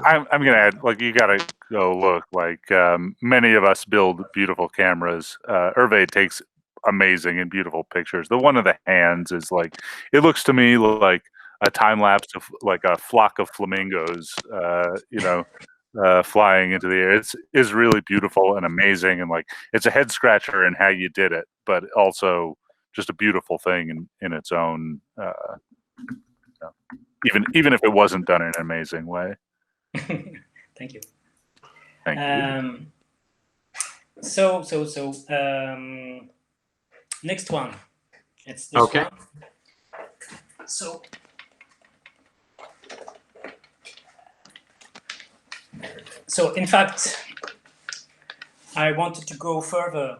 I'm going to add, like, you got to go look. Like, many of us build beautiful cameras. Hervé takes amazing and beautiful pictures. The one of the hands is like, it looks to me like a time lapse of like a flock of flamingos, flying into the air. It's really beautiful and amazing, and like it's a head scratcher in how you did it, but also just a beautiful thing in its own. Even if it wasn't done in an amazing way. Thank you. Thank you. So next one. It's this one. So in fact, I wanted to go further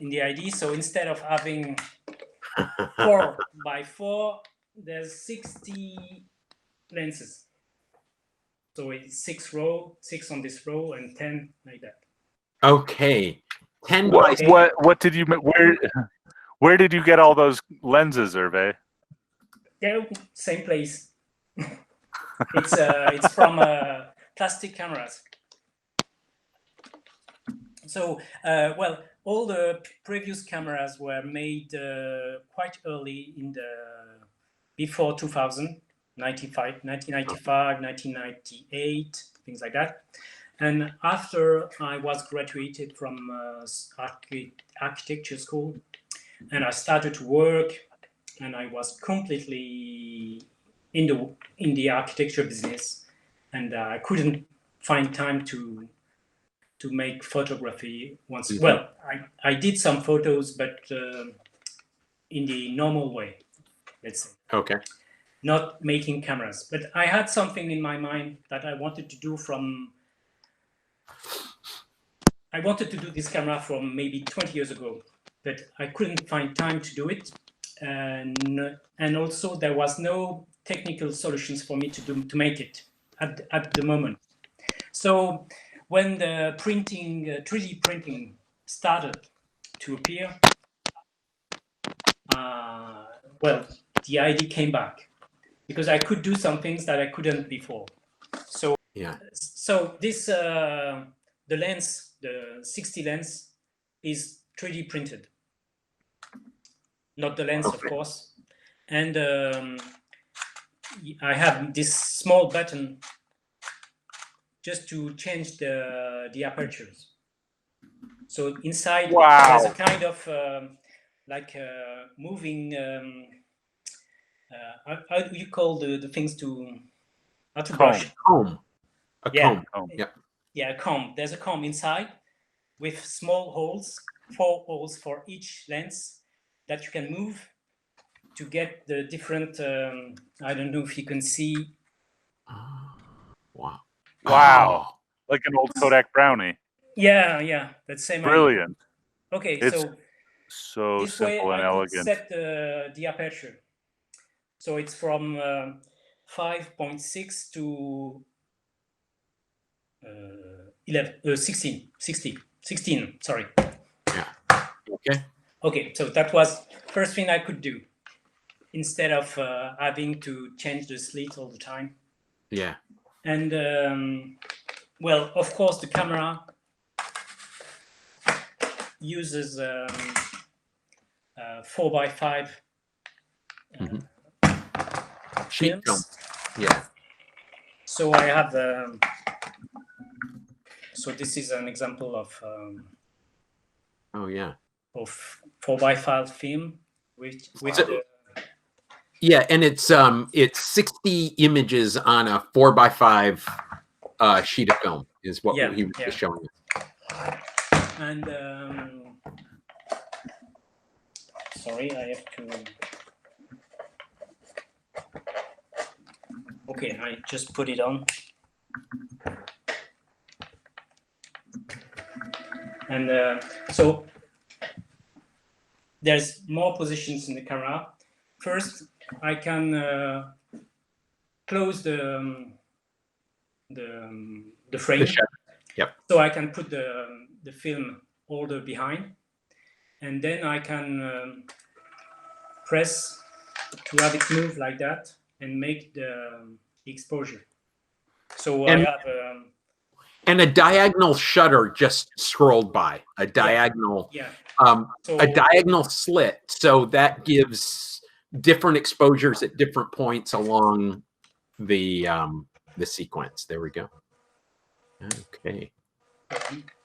in the idea. So instead of having 4 by 4, there's 60 lenses. So it's 6 on this row, and 10 like that. Okay. 10 what did you, where did you get all those lenses, Hervé? They're same place. It's from plastic cameras. So, well, all the previous cameras were made quite early in before 2000, 1995, 1998, things like that. And after I was graduated from architecture school, and I started to work, and I was completely in the architecture business, and I couldn't find time to make photography once. Mm-hmm. Well, I did some photos, but in the normal way, let's say. Okay. Not making cameras, but I had something in my mind that I wanted to do I wanted to do this camera from maybe 20 years ago, but I couldn't find time to do it. And also there was no technical solutions for me to make it at the moment. So when the printing, 3D printing started to appear, well, the idea came back because I could do some things that I couldn't before. So yeah. So this the lens, the 60 lens, is 3D printed. Not the lens, of course. And I have this small button just to change the apertures. So inside there's a kind of like moving. How do you call the things to? How to brush? Comb. A comb. Yeah. Yeah, a comb. There's a comb inside with small holes, 4 holes for each lens that you can move to get the different. I don't know if you can see. Wow. Wow. Like an old Kodak Brownie. Yeah, that's same. Brilliant. Okay, it's so this simple way and I elegant. could set the aperture. So it's from 5.6 to 16, sorry. Yeah. Okay, so that was first thing I could do instead of having to change the slit all the time. Yeah. And well, of course the camera uses 4x5 sheet film. Yeah. So I have so this is an example of of 4x5 film with yeah, and it's 60 images on a 4x5 sheet of film is what he was showing us. And sorry, I have to. Okay, I just put it on. And so there's more positions in the camera. First, I can close the frame. Yep. So I can put the film holder behind, and then I can press to have it move like that and make the exposure. So I have and a diagonal shutter just scrolled by a diagonal, a diagonal slit. So that gives different exposures at different points along the sequence. There we go. Okay.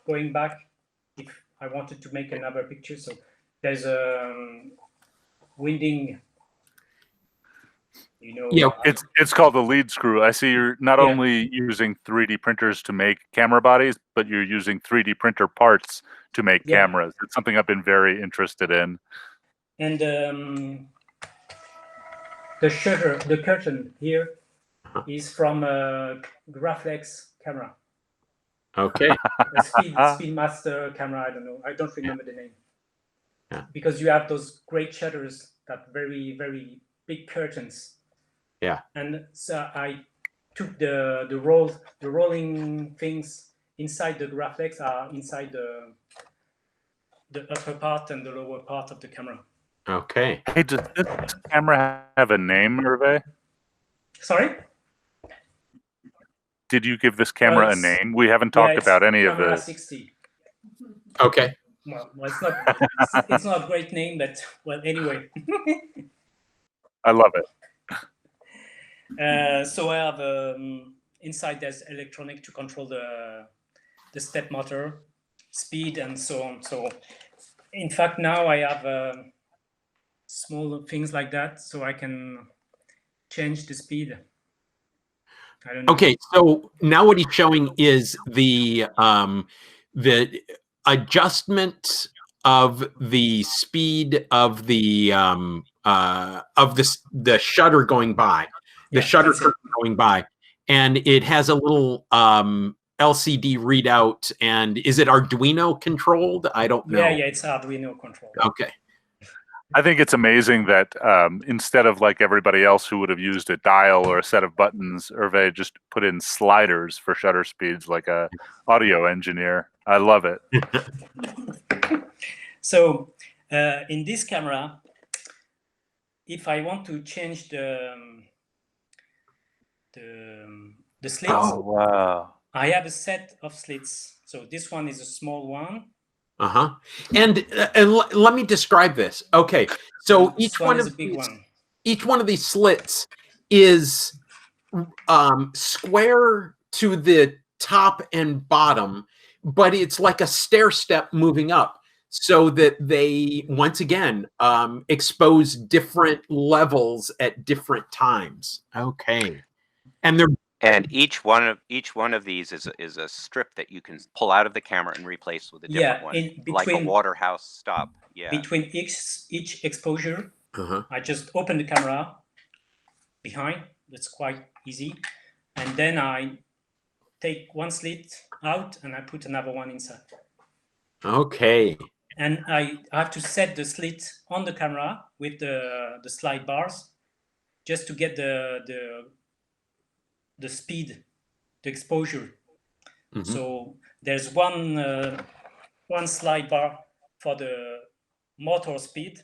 Going back, if I wanted to make another picture, so there's a winding. You know, yeah, it's called the lead screw. I see you're not only using 3D printers to make camera bodies, but you're using 3D printer parts to make cameras. It's something I've been very interested in. And the shutter, the curtain here is from a Graflex camera. Okay. A Speedmaster camera, I don't know. I don't remember the name. Yeah. Because you have those great shutters, that very, very big curtains. Yeah. And so I took the rolling things inside the Graflex are inside the upper part and the lower part of the camera. Okay. Hey, does this camera have a name, Hervé? Sorry? Did you give this camera a name? We haven't talked about any of this. E60. Okay. Well, it's not a great name, but well, anyway. I love it. So I have inside there's electronic to control the step motor, speed, and so on. So in fact, now I have small things like that, so I can change the speed. I don't know. Okay, so now what he's showing is the adjustment of the speed of the shutter going by, the shutter curtain going by, and it has a little LCD readout. And is it Arduino controlled? I don't know. Yeah, it's Arduino controlled. Okay. I think it's amazing that instead of like everybody else who would have used a dial or a set of buttons, Hervé just put in sliders for shutter speeds like a audio engineer. I love it. So in this camera, if I want to change the slits, oh, wow. I have a set of slits. So this one is a small one. And let me describe this. Okay, so each one of these slits is square to the top and bottom, but it's like a stair step moving up, so that they once again expose different levels at different times. Okay, and each one of these is a strip that you can pull out of the camera and replace with a different one, like a Waterhouse stop. Yeah. Between each exposure, I just open the camera behind. That's quite easy, and then I take one slit out and I put another one inside. Okay. And I have to set the slit on the camera with the slide bars, just to get the speed, the exposure. So there's one slide bar for the motor speed,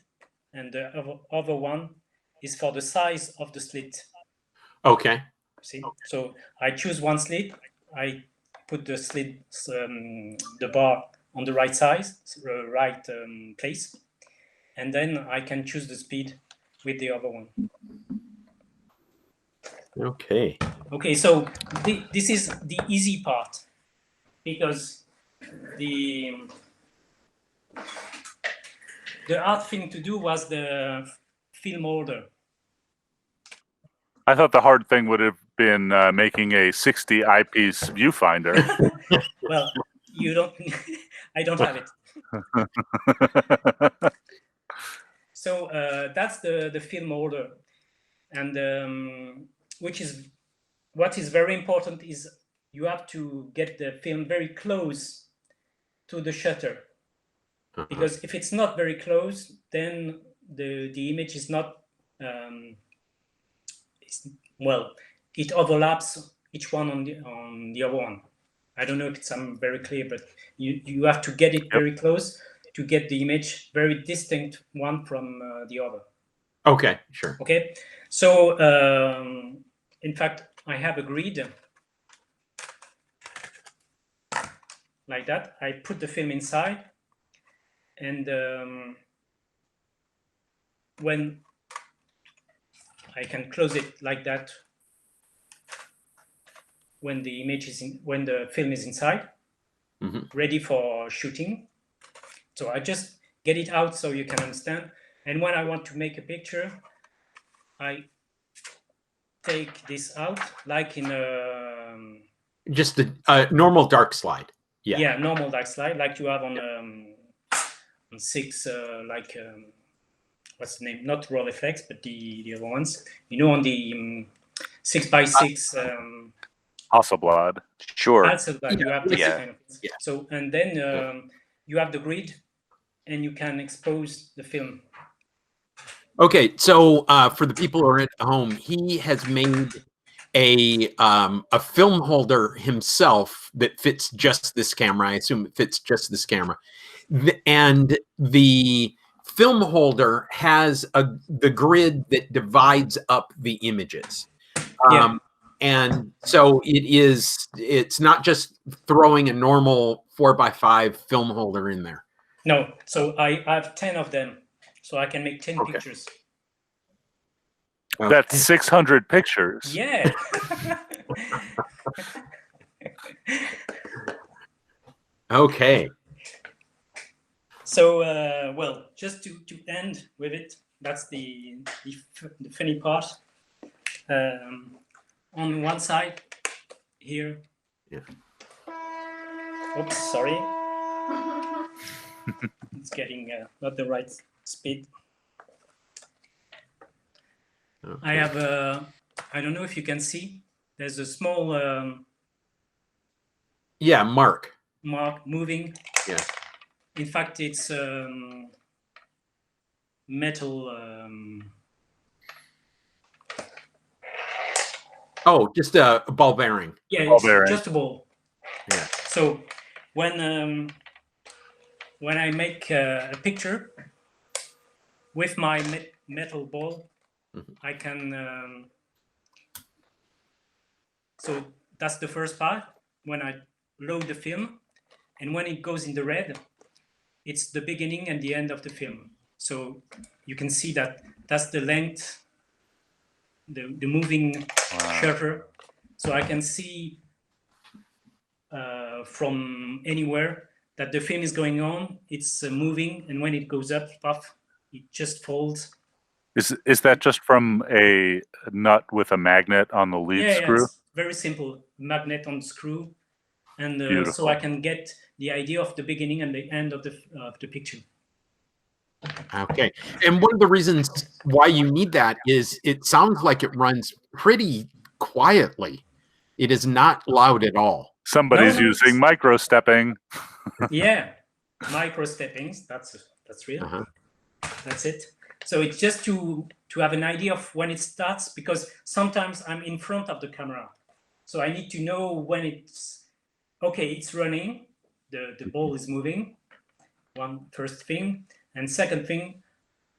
and the other one is for the size of the slit. Okay. See, so I choose one slit, I put the slit, the bar on the right size, right place, and then I can choose the speed with the other one. Okay. Okay, so this is the easy part, because the hard thing to do was the film holder. I thought the hard thing would have been making a 60 eyepiece viewfinder. Well, you don't. I don't have it. So that's the film holder, and what is very important is you have to get the film very close to the shutter, because if it's not very close, then the image is not well, it overlaps each one on the other one. I don't know if I'm very clear, but you have to get it very close to get the image very distinct one from the other. Okay, sure. Okay, so in fact, I have a grid like that. I put the film inside, and when I can close it like that, when the image is when the film is inside, ready for shooting. So I just get it out so you can understand. And when I want to make a picture, I take this out, like in a just a normal dark slide. Yeah, normal dark slide, like you have on 6, what's the name? Not Rolleiflex, but the other ones. You know, on the 6x6. Hasselblad. Sure. Hasselblad, you have this kind of thing. Yeah. So, and then you have the grid, and you can expose the film. Okay, so for the people who are at home, he has made a film holder himself that fits just this camera. I assume it fits just this camera, and the film holder has the grid that divides up the images. And so it's not just throwing a normal 4x5 film holder in there. No, so I have 10 of them, so I can make 10 pictures. That's 600 pictures. Yeah. Okay. So, well, just to end with it, that's the funny part. On one side, here. Yeah. Oops, sorry. It's getting not the right speed. Okay. I have I don't know if you can see, there's a small mark moving. Yeah. In fact, it's metal. Oh, just a ball bearing. Yeah, Ball it's bearing. just a ball. Yeah. So when I make a picture with my metal ball, I can. So that's the first part. When I load the film, and when it goes in the red, it's the beginning and the end of the film. So you can see that that's the length, the moving shutter. So I can see from anywhere that the film is going on, it's moving, and when it goes up, puff, it just folds. Is that just from a nut with a magnet on the lead screw? It's very simple, magnet on screw, and Beautiful. so I can get the idea of the beginning and the end of the picture. Okay, and one of the reasons why you need that is it sounds like it runs pretty quietly. It is not loud at all. Somebody's using micro stepping. Yeah, micro steppings. That's real. That's it. So it's just to have an idea of when it starts, because sometimes I'm in front of the camera, so I need to know when it's okay. It's running. The ball is moving. First thing, and second thing,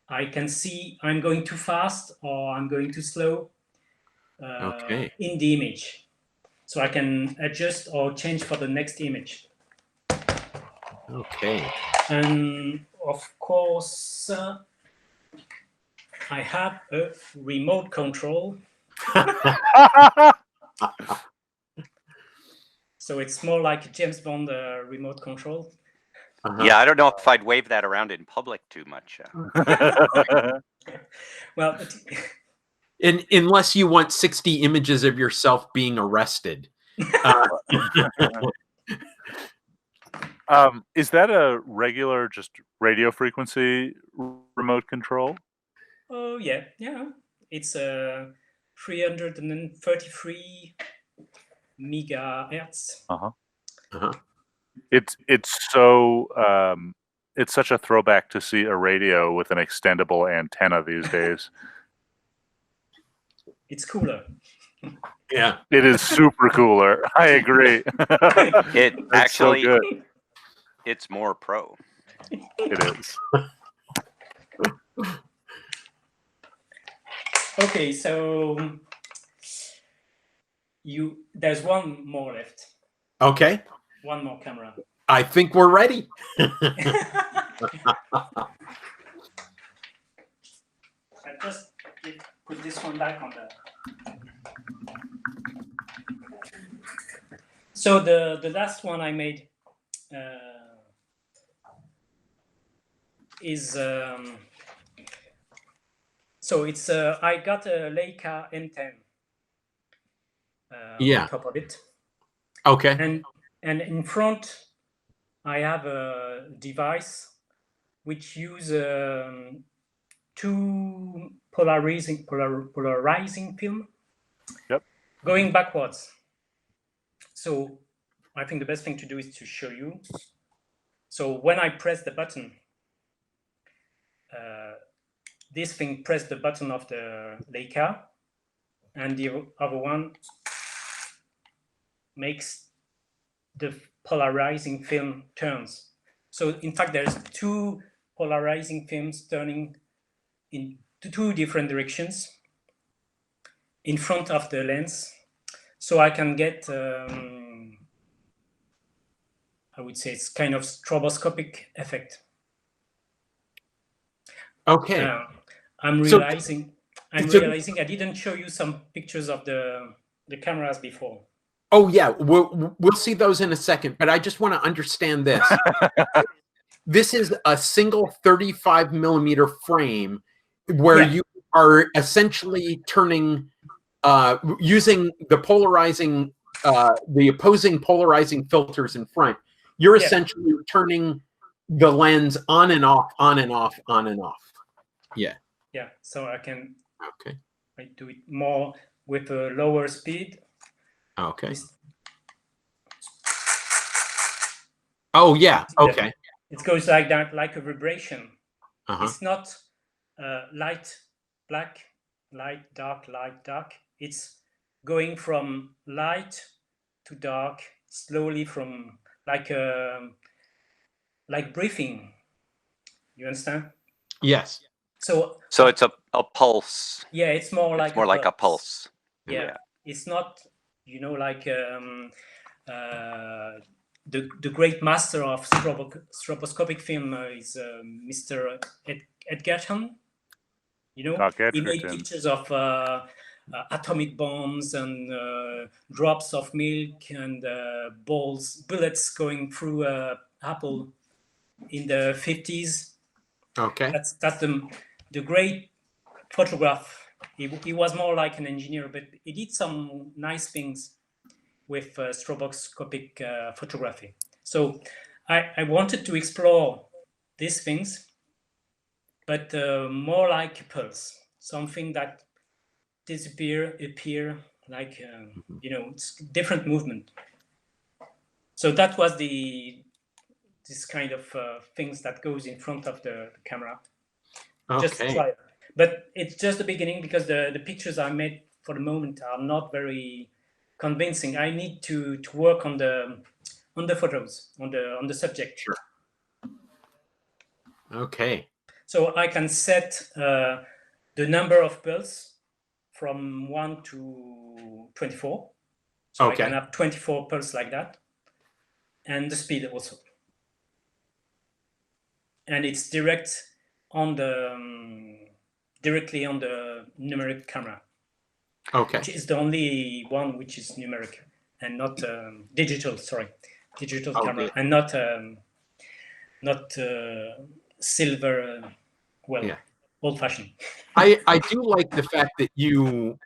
I can see I'm going too fast or I'm going too slow in the image. So I can adjust or change for the next image. Okay. And of course, I have a remote control. So it's more like James Bond remote control. Yeah, I don't know if I'd wave that around in public too much. Well, unless you want 60 images of yourself being arrested. Is that a regular, just radio frequency remote control? Oh yeah. It's 333 megahertz. It's so it's such a throwback to see a radio with an extendable antenna these days. It's cooler. Yeah, it is super cooler. I agree. It actually, so good. It's more pro. It is. Okay, so there's one more left. Okay. One more camera. I think we're ready. I just put this one back on the. So the last one I made is so it's I got a Leica M10 on top of it. Okay. And in front I have a device which use two polarizing film. Yep. Going backwards. So I think the best thing to do is to show you. So when I press the button, this thing pressed the button of the Leica, and the other one makes the polarizing film turns. So in fact, there's two polarizing films turning in two different directions in front of the lens. So I can get, I would say it's kind of stroboscopic effect. Okay. I'm realizing. I'm realizing I didn't show you some pictures of the cameras before. Oh yeah, we'll see those in a second, but I just want to understand this. This is a single 35 millimeter frame where you are essentially turning, using the opposing polarizing filters in front. You're essentially turning the lens on and off, on and off, on and off. Yeah. Yeah. So I can. Okay. I do it more with a lower speed. Okay. Oh yeah. Okay. It goes like that, like a vibration. Uh-huh. It's not light, black, light, dark, light, dark. It's going from light to dark slowly, from like breathing. You understand? Yes. So it's a pulse. Yeah, it's more like a pulse. Yeah. It's not, like the great master of stroboscopic film is Mr. Edgerton. He made pictures of atomic bombs and drops of milk and bullets going through apple in the 50s. Okay. That's the great photograph. He was more like an engineer, but he did some nice things with stroboscopic photography. So I wanted to explore these things, but more like a pulse, something that appear, like, it's different movement. So that was this kind of things that goes in front of the camera. Okay. Just try it. But it's just the beginning, because the pictures I made for the moment are not very convincing. I need to work on the photos, on the subject. Sure. Okay. So I can set the number of pulses from 1 to 24. So I can have 24 pulses like that, and the speed also. And it's directly on the numeric camera. Okay. Which is the only one which is numeric and not digital. Sorry, digital camera, and not silver. Old-fashioned. I do like the fact that you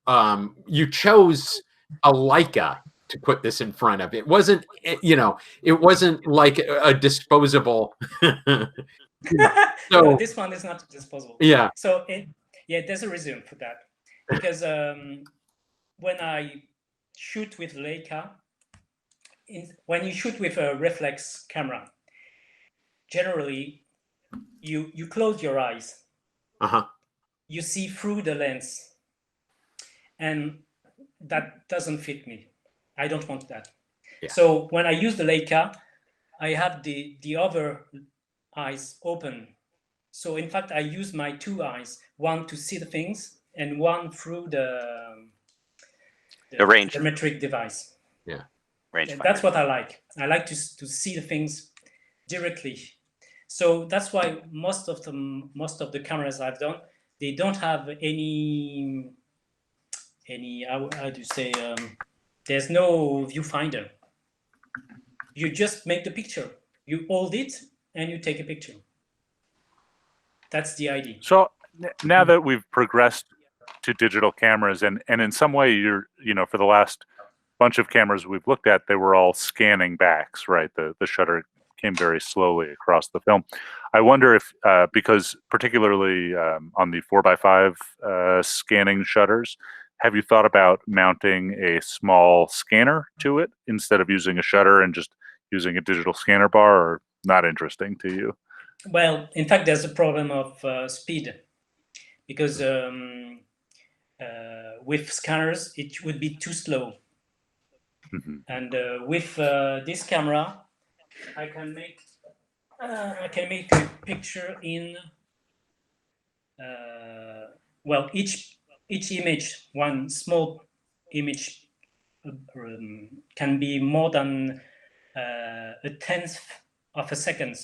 chose a Leica to put this in front of. It wasn't, it wasn't like a disposable. No, this one is not disposable. Yeah. So there's a reason for that, because when I shoot with Leica, when you shoot with a reflex camera, generally you close your eyes. You see through the lens, and that doesn't fit me. I don't want that. Yeah. So when I use the Leica, I have the other eyes open. So in fact, I use my two eyes, one to see the things and one through the range metric device. Yeah, range. That's what I like. I like to see the things directly. So that's why most of the cameras I've done, they don't have any how do you say, there's no viewfinder. You just make the picture. You hold it and you take a picture. That's the idea. So now that we've progressed to digital cameras, and in some way you're, for the last bunch of cameras we've looked at, they were all scanning backs, right? The shutter came very slowly across the film. I wonder if, because particularly on the 4x5 scanning shutters, have you thought about mounting a small scanner to it instead of using a shutter and just using a digital scanner bar, or not interesting to you? Well, in fact, there's a problem of speed, because with scanners, it would be too slow. And with this camera, I can make a picture in each image, one small image can be more than a tenth of a second.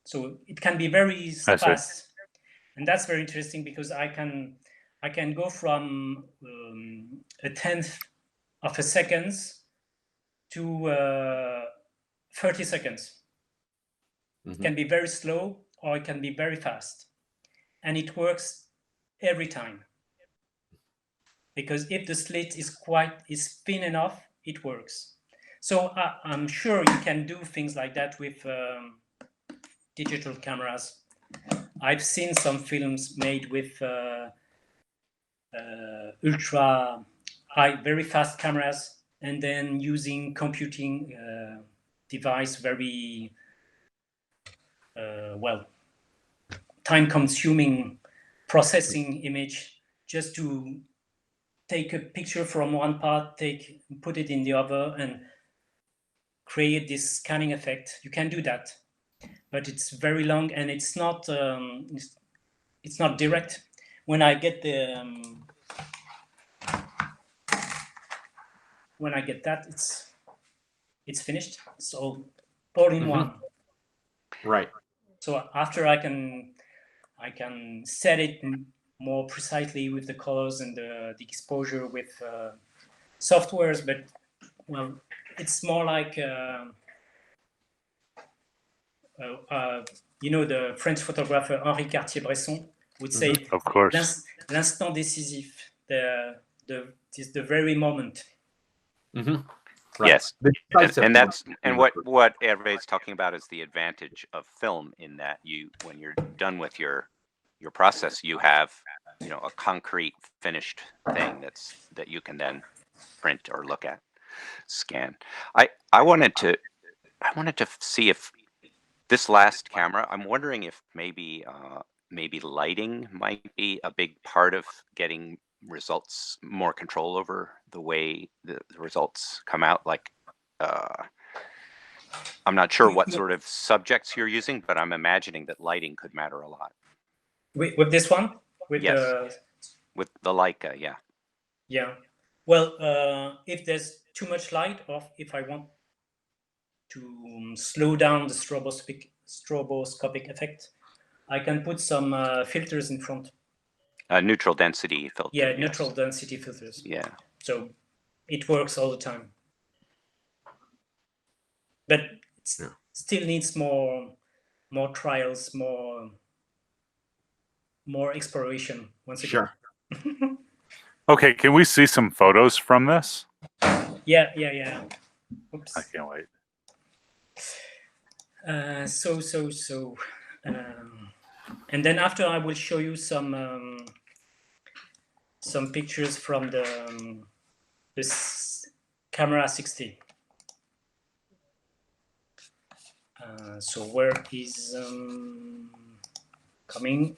So it can be very fast, and that's very interesting, because I can I can go from a tenth of a second to 30 seconds. It can be very slow or it can be very fast. And it works every time. Because if the slit is thin enough, it works. So I'm sure you can do things like that with digital cameras. I've seen some films made with ultra high, very fast cameras, and then using computing device very well, time-consuming processing image just to take a picture from one part, put it in the other, and create this scanning effect. You can do that, but it's very long and it's not direct. When I get that, it's finished. It's all in one. Right. So after I can set it more precisely with the colors and the exposure with softwares, but well, it's more like you know, the French photographer Henri Cartier-Bresson would say, of course, l'instant décisif, the very moment. Right. Yes, and that's what Hervé is talking about is the advantage of film in that when you're done with your process, you have a concrete finished thing that you can then print or look at, scan. I wanted to see if this last camera. I'm wondering if maybe lighting might be a big part of getting results, more control over the way the results come out. Like I'm not sure what sort of subjects you're using, but I'm imagining that lighting could matter a lot. With this one? Yes. With the Leica, yeah. Yeah. Well, if there's too much light, or if I want to slow down the stroboscopic effect, I can put some filters in front. Neutral density filter. Yeah, yes. Neutral density filters. Yeah. So it works all the time. But it still needs more trials, more exploration once again. Sure. Okay, can we see some photos from this? Yeah. Oops. I can't wait. And then after I will show you some pictures from this camera 60. So where is coming?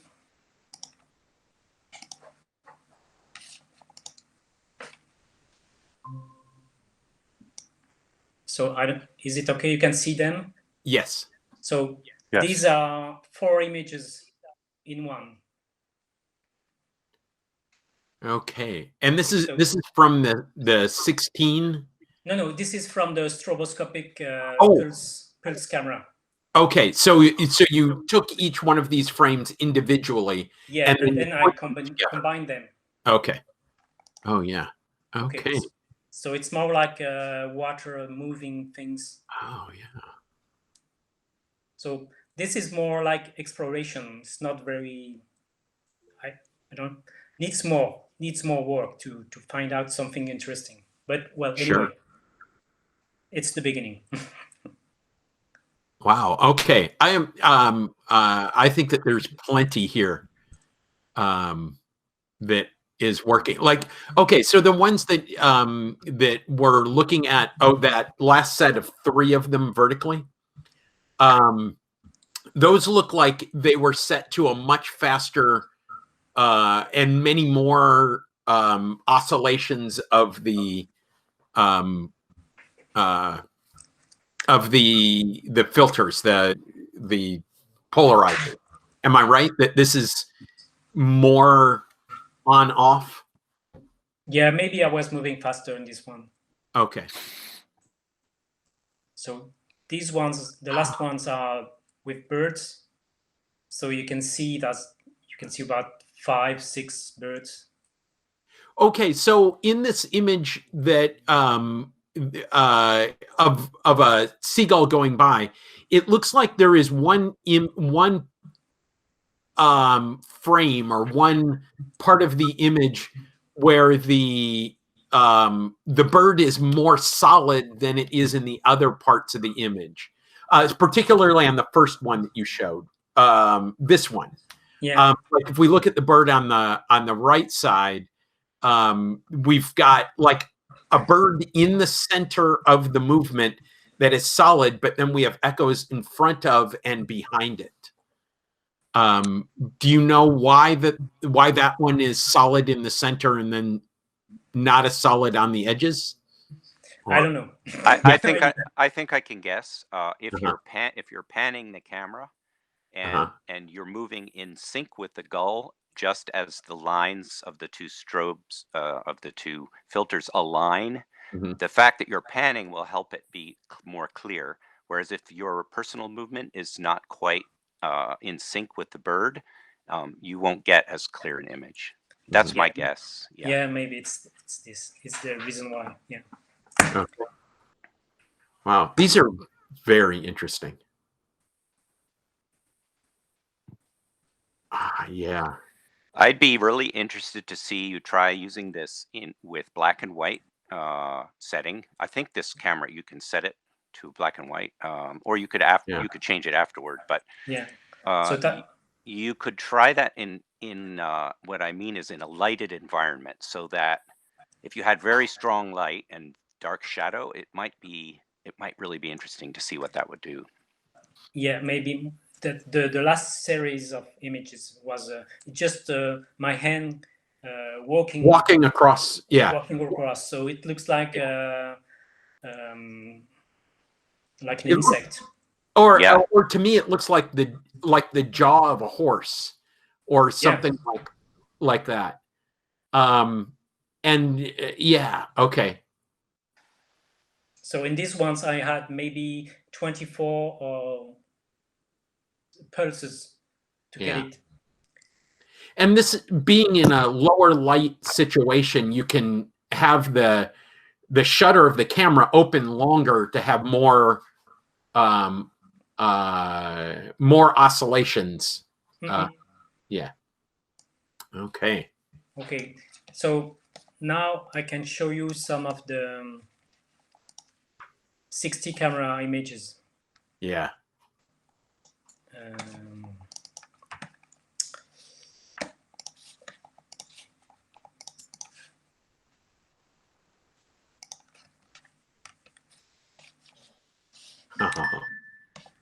So is it okay? You can see them? Yes. So yes. These are 4 images in one. Okay. And this is from the 16? No, this is from the stroboscopic pulse camera. Okay, so you took each one of these frames individually. Yeah, and then I combine them. Okay. Oh yeah. Okay. So it's more like water moving things. Oh yeah. So this is more like exploration. It's not very. I don't needs more work to find out something interesting. But well, anyway, it's the beginning. Wow. Okay. I am. I think that there's plenty here. That is working. Like, okay, so the ones that that we're looking at. Oh, that last set of 3 of them vertically. Those look like they were set to a much faster and many more oscillations of the filters, the polarizer. Am I right that this is more on off? Yeah, maybe I was moving faster in this one. Okay. So these ones, the last ones are with birds. So you can see about 5-6 birds. Okay, so in this image that of a seagull going by, it looks like there is one frame or one part of the image where the bird is more solid than it is in the other parts of the image, particularly on the first one that you showed. This one, Yeah. like if we look at the bird on the right side, we've got like a bird in the center of the movement that is solid, but then we have echoes in front of and behind it. Do you know why that one is solid in the center and then not as solid on the edges? I don't know. I think I can guess. If Uh-huh. you're panning the camera Uh-huh. and you're moving in sync with the gull, just as the lines of the two strobes of the two filters align, Mm-hmm. the fact that you're panning will help it be more clear. Whereas if your personal movement is not quite in sync with the bird, you won't get as clear an image. That's my guess. Yeah. Yeah, maybe it's this. It's the reason why. Yeah. Okay. Wow, these are very interesting. Yeah. I'd be really interested to see you try using this with black and white setting. I think this camera you can set it to black and white, or you could you could change it afterward. But yeah, so you could try that in what I mean is in a lighted environment, so that if you had very strong light and dark shadow, it might really be interesting to see what that would do. Yeah, maybe the last series of images was just my hand walking across. Yeah, walking across. So it looks like like an insect. Or to me, it looks like the jaw of a horse, or something like that. And yeah, okay. So in these ones, I had maybe 24 pulses to get it. And this being in a lower light situation, you can have the shutter of the camera open longer to have more oscillations. Yeah. Okay. Okay. So now I can show you some of the 60 camera images. Yeah.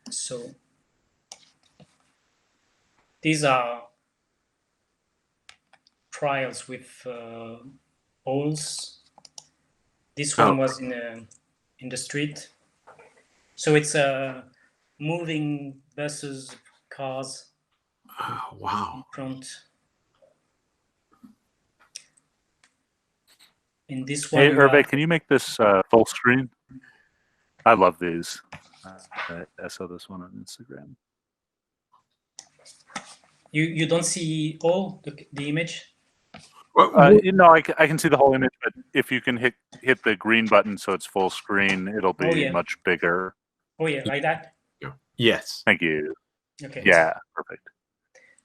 So these are trials with owls. This one was in the street. So it's moving buses, cars. Oh, wow. In front. In this one, hey, Hervé, can you make this full screen? I love these. I saw this one on Instagram. You don't see all the image? You know, I can see the whole image, but if you can hit the green button so it's full screen, it'll be much bigger. Oh yeah, like that? Yes. Thank you. Okay. Yeah, perfect.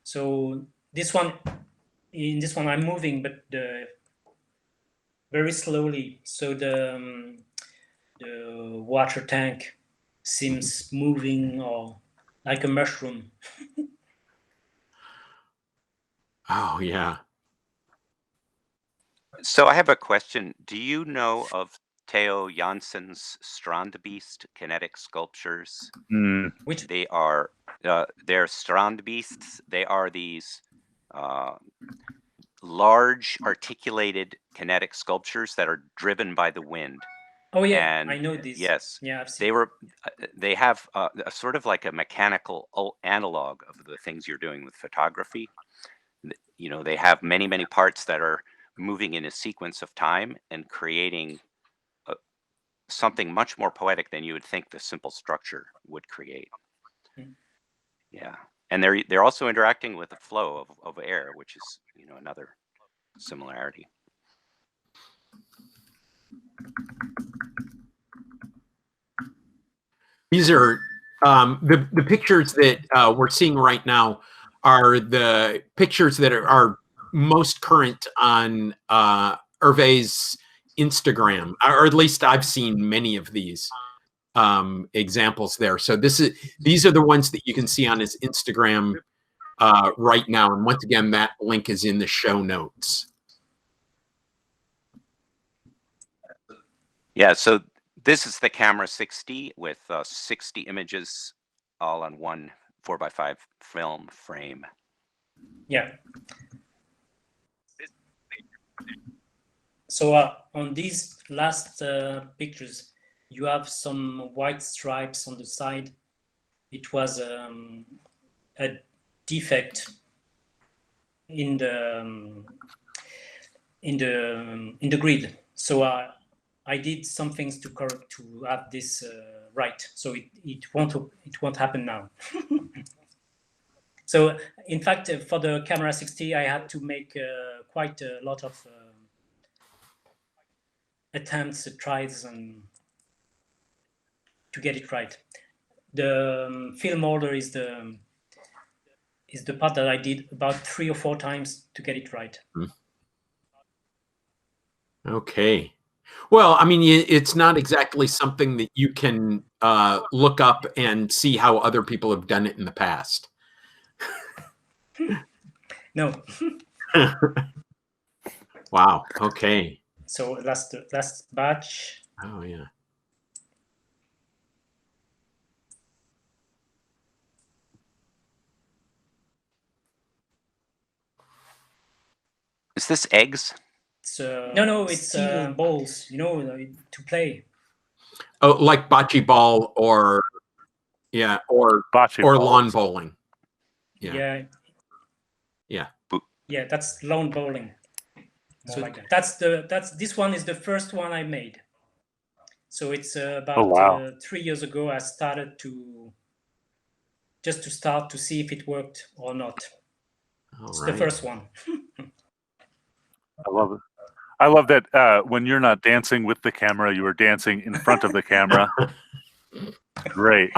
So in this one I'm moving, but very slowly. So the water tank seems moving or like a mushroom. Oh yeah. So I have a question. Do you know of Theo Janssen's Strandbeest kinetic sculptures? Which they are? They're Strandbeests. They are these large articulated kinetic sculptures that are driven by the wind. Oh yeah, and I know this. Yes, yeah, I've seen. They have a sort of like a mechanical analog of the things you're doing with photography. You know, they have many parts that are moving in a sequence of time and creating something much more poetic than you would think the simple structure would create. Yeah, and they're also interacting with the flow of air, which is, you know, another similarity. These are the pictures that we're seeing right now are the pictures that are most current on Hervé's Instagram, or at least I've seen many of these examples there. So these are the ones that you can see on his Instagram right now. And once again, that link is in the show notes. Yeah, so this is the camera 60 with 60 images all on one 4x5 film frame. Yeah. So on these last pictures, you have some white stripes on the side. It was a defect in the grid. So I did some things to have this right. So it won't happen now. So in fact, for the camera 60, I had to make quite a lot of attempts, tries, and to get it right. The film order is the part that I did about 3 or 4 times to get it right. Okay. Well, I mean, it's not exactly something that you can look up and see how other people have done it in the past. No. Wow. Okay. So last batch. Oh yeah. Is this eggs? It's, no, it's steel balls, you know, to play. Oh, like bocce ball or yeah, or lawn bowling. Yeah. Yeah. Yeah, that's lawn bowling. So like that. This one is the first one I made. So it's about 3 years ago. I started to start to see if it worked or not. It's the first one. I love it. I love that when you're not dancing with the camera, you are dancing in front of the camera. Great.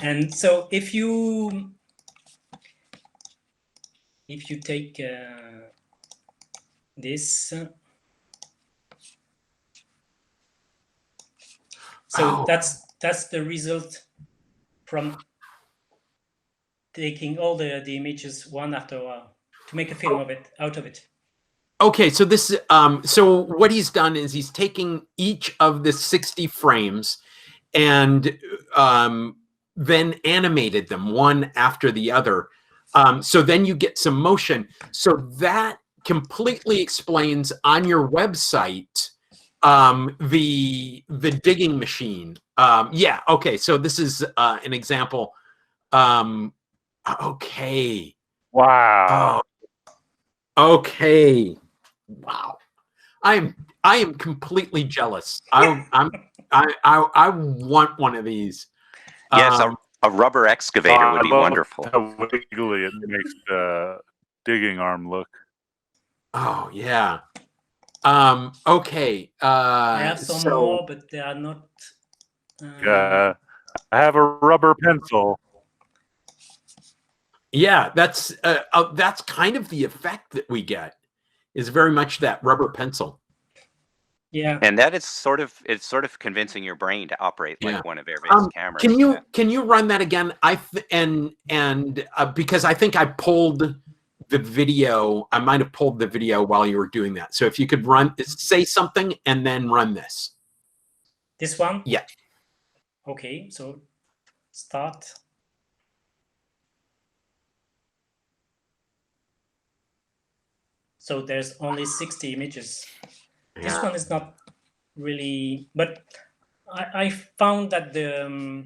And so if you take this, so that's the result from taking all the images one after a while to make a film out of it. Okay, so this so what he's done is he's taking each of the 60 frames and then animated them one after the other. So then you get some motion. So that completely explains on your website the digging machine. Yeah, okay, so this is an example. Okay. Wow. Okay. Wow. I am completely jealous. I want one of these. Yes, a rubber excavator would be wonderful. How wiggly it makes the digging arm look. Oh yeah. Okay. I have some more, but they are not. I have a rubber pencil. Yeah, that's kind of the effect that we get. Is very much that rubber pencil. Yeah, and that is sort of convincing your brain to operate like one of Hervé's cameras. Can you run that again? Because I think I pulled the video. I might have pulled the video while you were doing that. So if you could say something and then run this. This one? Yeah. Okay, so start. So there's only 60 images. Yeah. This one is not really, but I found that the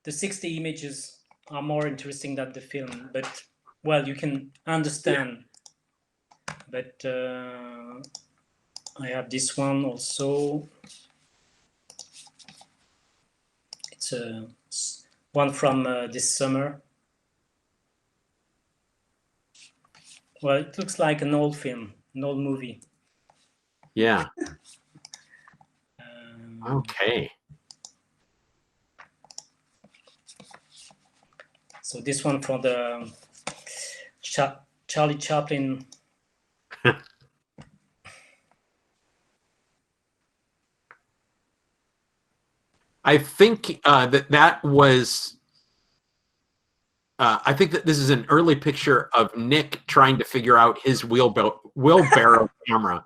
60 images are more interesting than the film. But well, you can understand. Yeah. But I have this one also. It's one from this summer. Well, it looks like an old film. an old movie. Yeah. Okay. So this one for the Charlie Chaplin. I think that was. I think that this is an early picture of Nick trying to figure out his wheelbarrow camera,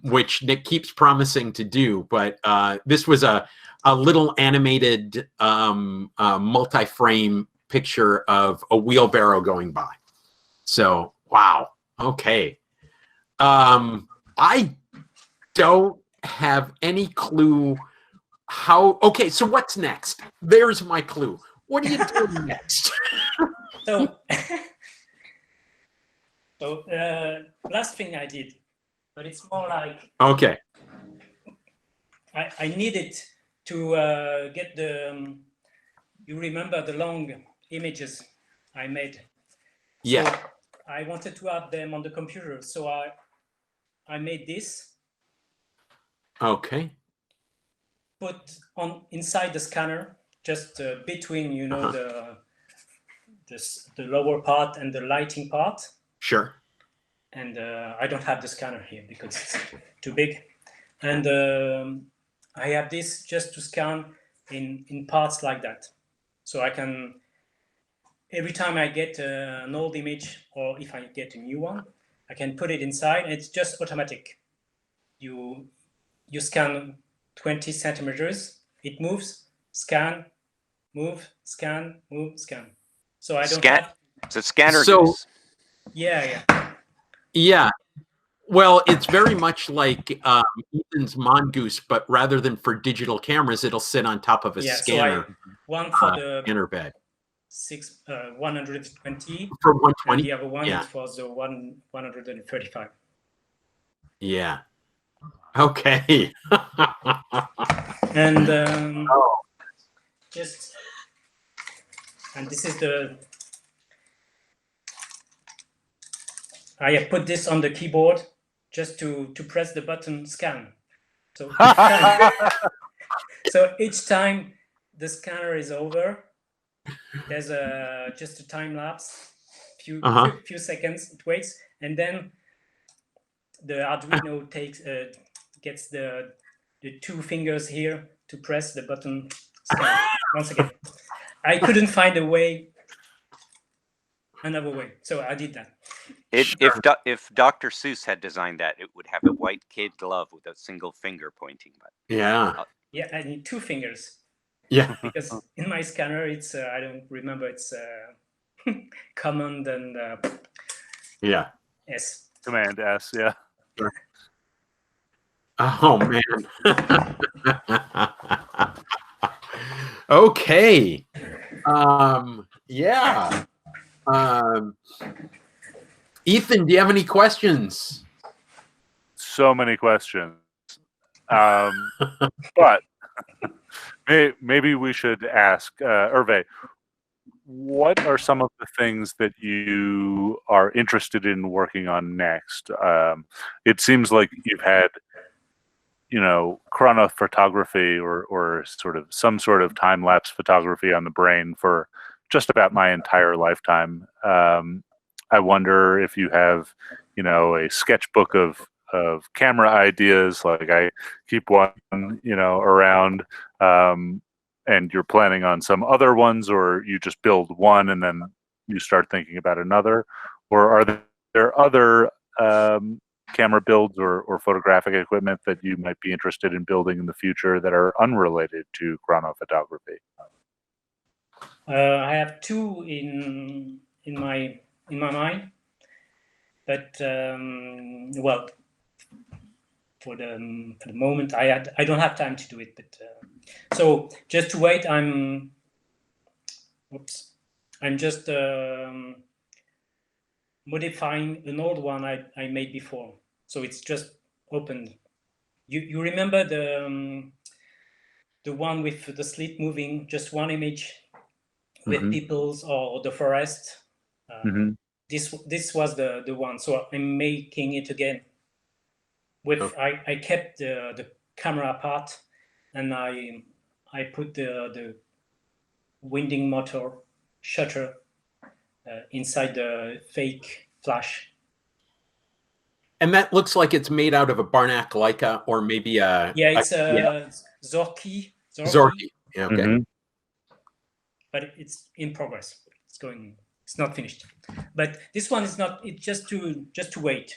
which Nick keeps promising to do. But this was a little animated multi-frame picture of a wheelbarrow going by. So, wow. Okay. I don't have any clue how. Okay, so what's next? There's my clue. What are you doing next? So, last thing I did, but it's more like Okay. I needed to get the. You remember the long images I made? Yeah. So I wanted to have them on the computer, so I made this. Okay. Put on inside the scanner, just between the lower part and the lighting part. Sure. And I don't have the scanner here because it's too big. And I have this just to scan in parts like that. So I can, every time I get an old image, or if I get a new one, I can put it inside and it's just automatic. You scan 20 centimeters, it moves, scan, move, scan, move, scan. So I don't have. It's a scanner So, goose. Yeah. Yeah. Well, it's very much like Ethan's Mongoose, but rather than for digital cameras, it'll sit on top of a scanner. So one for the scanner bed. 120 for 120. and the other one Yeah. is for the 135. Yeah. Okay. And and this is I have put this on the keyboard just to press the button scan. So so each time the scanner is over, there's just a time lapse, few seconds it waits, and then the Arduino gets the 2 fingers here to press the button scan once again. I couldn't find another way, so I did that. If Dr. Seuss had designed that, it would have a white kid glove with a single finger pointing. But yeah. Yeah, I need 2 fingers. Yeah. Because in my scanner, it's I don't remember. It's command and Yeah. S. Command S. Yeah. Oh man. Okay. Yeah. Ethan, do you have any questions? So many questions. But maybe we should ask Hervé, what are some of the things that you are interested in working on next? It seems like you've had, chronophotography or some sort of time-lapse photography on the brain for just about my entire lifetime. I wonder if you have, a sketchbook of camera ideas. Like I keep one, around, and you're planning on some other ones, or you just build one and then you start thinking about another, or are there other camera builds or photographic equipment that you might be interested in building in the future that are unrelated to chronophotography? I have 2 in my mind, but well, for the moment, I don't have time to do it. But so just to wait, I'm just modifying an old one I made before, so it's just opened. You remember the one with the slit moving, just one image with peoples or the forest. this was the one. So I'm making it again. With I kept the camera apart, and I put the winding motor shutter inside the fake flash. And that looks like it's made out of a Barnack Leica, or maybe a it's a Zorki. Zorki. Yeah, okay. Mm-hmm. But it's in progress. It's not finished. But this one is not. It's just to wait,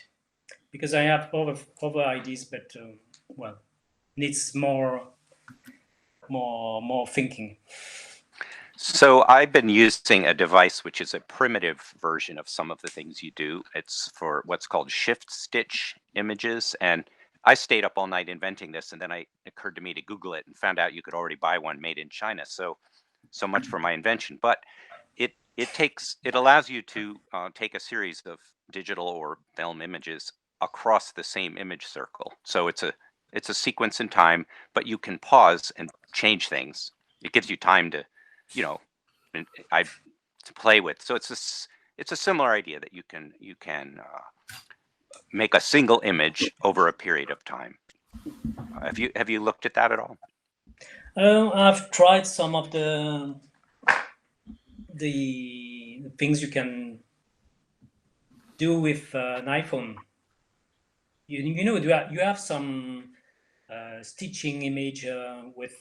because I have other ideas, but well, needs more thinking. So I've been using a device which is a primitive version of some of the things you do. It's for what's called shift stitch images. And I stayed up all night inventing this, and then it occurred to me to Google it and found out you could already buy one made in China. So much for my invention. But it allows you to take a series of digital or film images across the same image circle. So it's a sequence in time, but you can pause and change things. It gives you time to, to play with. So it's a similar idea that you can make a single image over a period of time. Have you looked at that at all? I've tried some of the things you can do with an iPhone. You have some stitching image with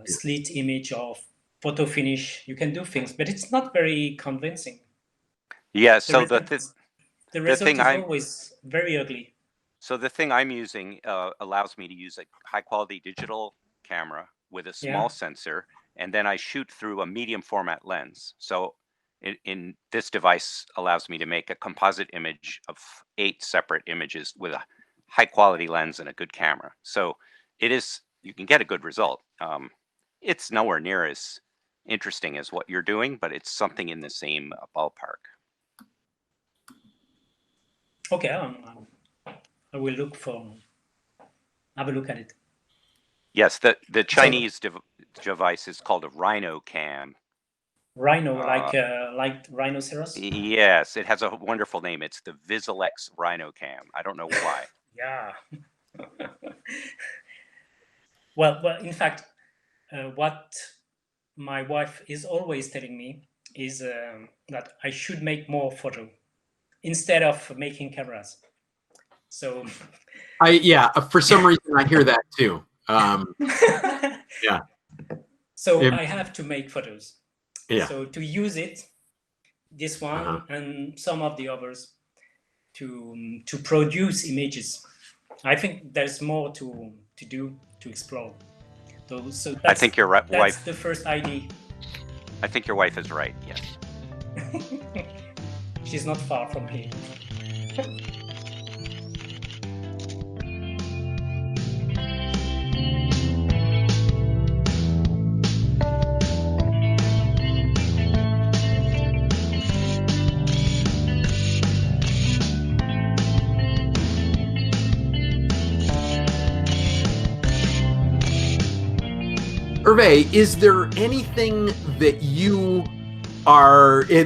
slit image of photo finish. You can do things, but it's not very convincing. Yeah, so the result is always very ugly. So the thing I'm using allows me to use a high quality digital camera with a small sensor, and then I shoot through a medium format lens. So in this device allows me to make a composite image of 8 separate images with a high quality lens and a good camera. So you can get a good result. It's nowhere near as interesting as what you're doing, but it's something in the same ballpark. Okay, I will have a look at it. Yes, the Chinese device is called a Rhino Cam. Rhino, like rhinoceros? Yes, it has a wonderful name. It's the Visualex Rhino Cam. I don't know why. Yeah. Well, in fact, what my wife is always telling me is that I should make more photo instead of making cameras. So for some reason I hear that too. Yeah. So I have to make photos. Yeah. So to use this one and some of the others to produce images. I think there's more to do, to explore. So I think your wife. That's the first idea. I think your wife is right. Yes. She's not far from here. Hervé, is there anything that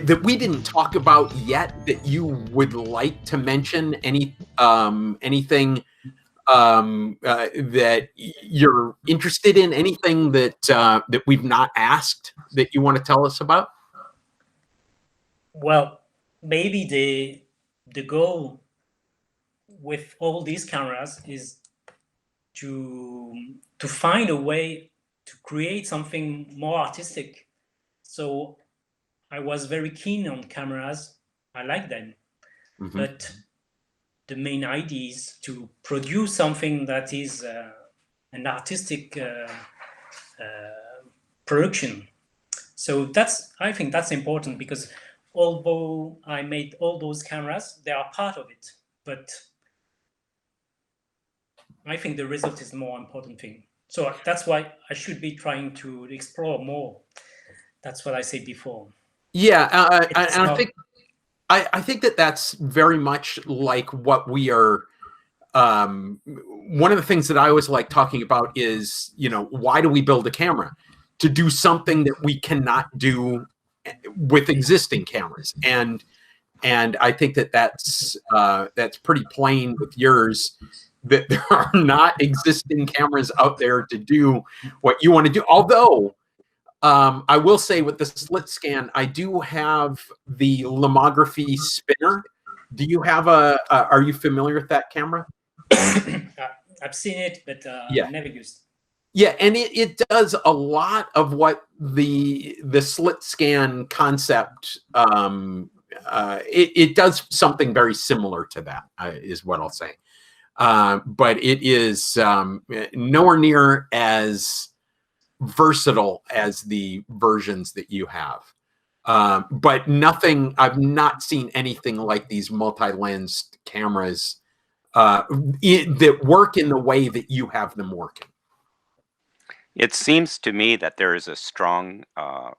that we didn't talk about yet that you would like to mention? Anything that you're interested in? Anything that we've not asked that you want to tell us about? Well, maybe the goal with all these cameras is to find a way to create something more artistic. So I was very keen on cameras. I like them. Mm-hmm. But the main idea is to produce something that is an artistic production. So I think that's important, because although I made all those cameras, they are part of it. But I think the result is the more important thing. So that's why I should be trying to explore more. That's what I said before. Yeah, I think that's very much like what we are. One of the things that I always like talking about is, why do we build a camera? To do something that we cannot do with existing cameras. And And I think that that's pretty plain with yours, that there are not existing cameras out there to do what you want to do. Although I will say with the slit scan, I do have the lomography spinner. Do you have are you familiar with that camera? I've seen it, but never used. Yeah, and it does a lot of what the slit scan concept. It does something very similar to that, is what I'll say. But it is nowhere near as versatile as the versions that you have. But nothing, I've not seen anything like these multi-lensed cameras that work in the way that you have them working. It seems to me that there is a strong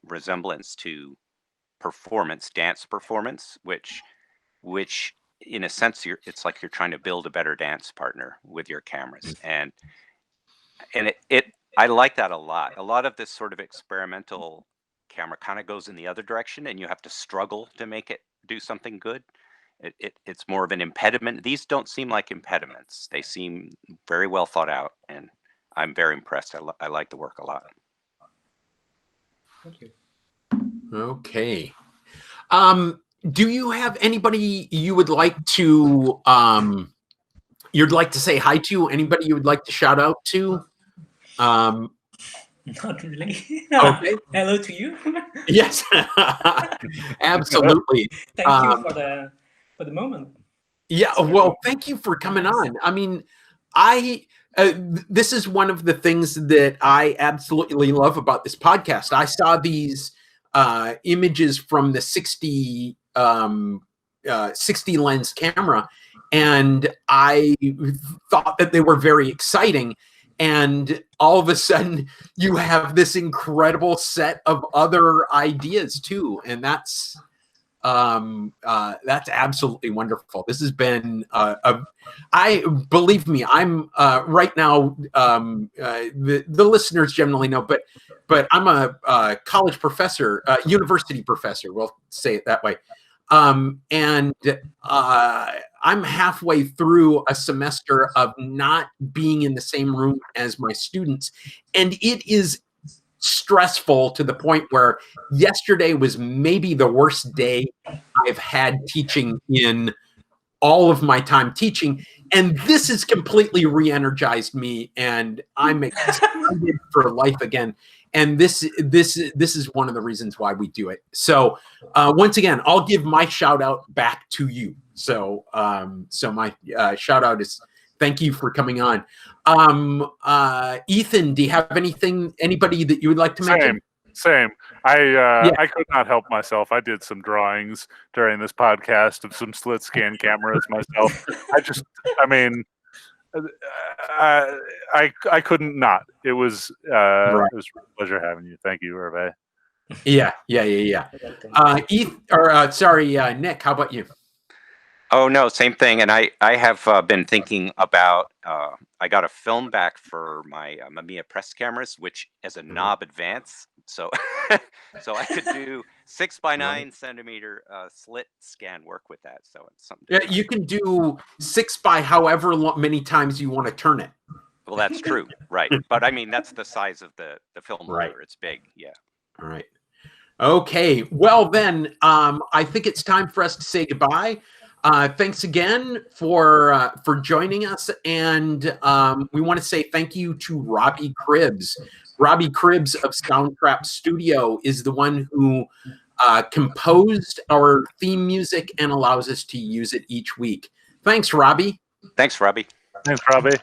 resemblance to dance performance, which in a sense, it's like you're trying to build a better dance partner with your cameras. And I like that a lot. A lot of this sort of experimental camera kind of goes in the other direction, and you have to struggle to make it do something good. It's more of an impediment. These don't seem like impediments. They seem very well thought out, and I'm very impressed. I like the work a lot. Thank you. Okay. Do you have anybody you would like to say hi to? Anybody you would like to shout out to? Not really. Okay. Hello to you. Yes, absolutely. Thank you for the moment. Yeah, well, thank you for coming on. I mean, this is one of the things that I absolutely love about this podcast. I saw these images from the 60 lens camera, and I thought that they were very exciting. And all of a sudden, you have this incredible set of other ideas too, and that's absolutely wonderful. This has been believe me, I'm right now. The listeners generally know, but I'm a college professor, university professor. We'll say it that way. And I'm halfway through a semester of not being in the same room as my students, and it is stressful to the point where yesterday was maybe the worst day I've had teaching in all of my time teaching, and this has completely re-energized me, and I'm excited for life again. And this is one of the reasons why we do it. So once again, I'll give my shout out back to you. So my shout out is thank you for coming on. Ethan, do you have anybody that you would like to mention? Same. I could not help myself. I did some drawings during this podcast of some slit scan cameras myself. I couldn't not. It was a pleasure having you. Thank you, Hervé. Yeah. Nick, how about you? Oh no, same thing. And I have been thinking about. I got a film back for my Mamiya press cameras, which as a knob advance, so so I could do 6 by 9 centimeter slit scan work with that. So it's something. Yeah, you can do 6 by however many times you want to turn it. Well, that's true, right? But I mean, that's the size of the film holder. It's big, yeah. All right. Okay. Well, then I think it's time for us to say goodbye. Thanks again for joining us, and we want to say thank you to Robbie Cribbs. Robbie Cribbs of Soundtrap Studio is the one who composed our theme music and allows us to use it each week. Thanks, Robbie. Thanks, Robbie. Thanks, Robbie.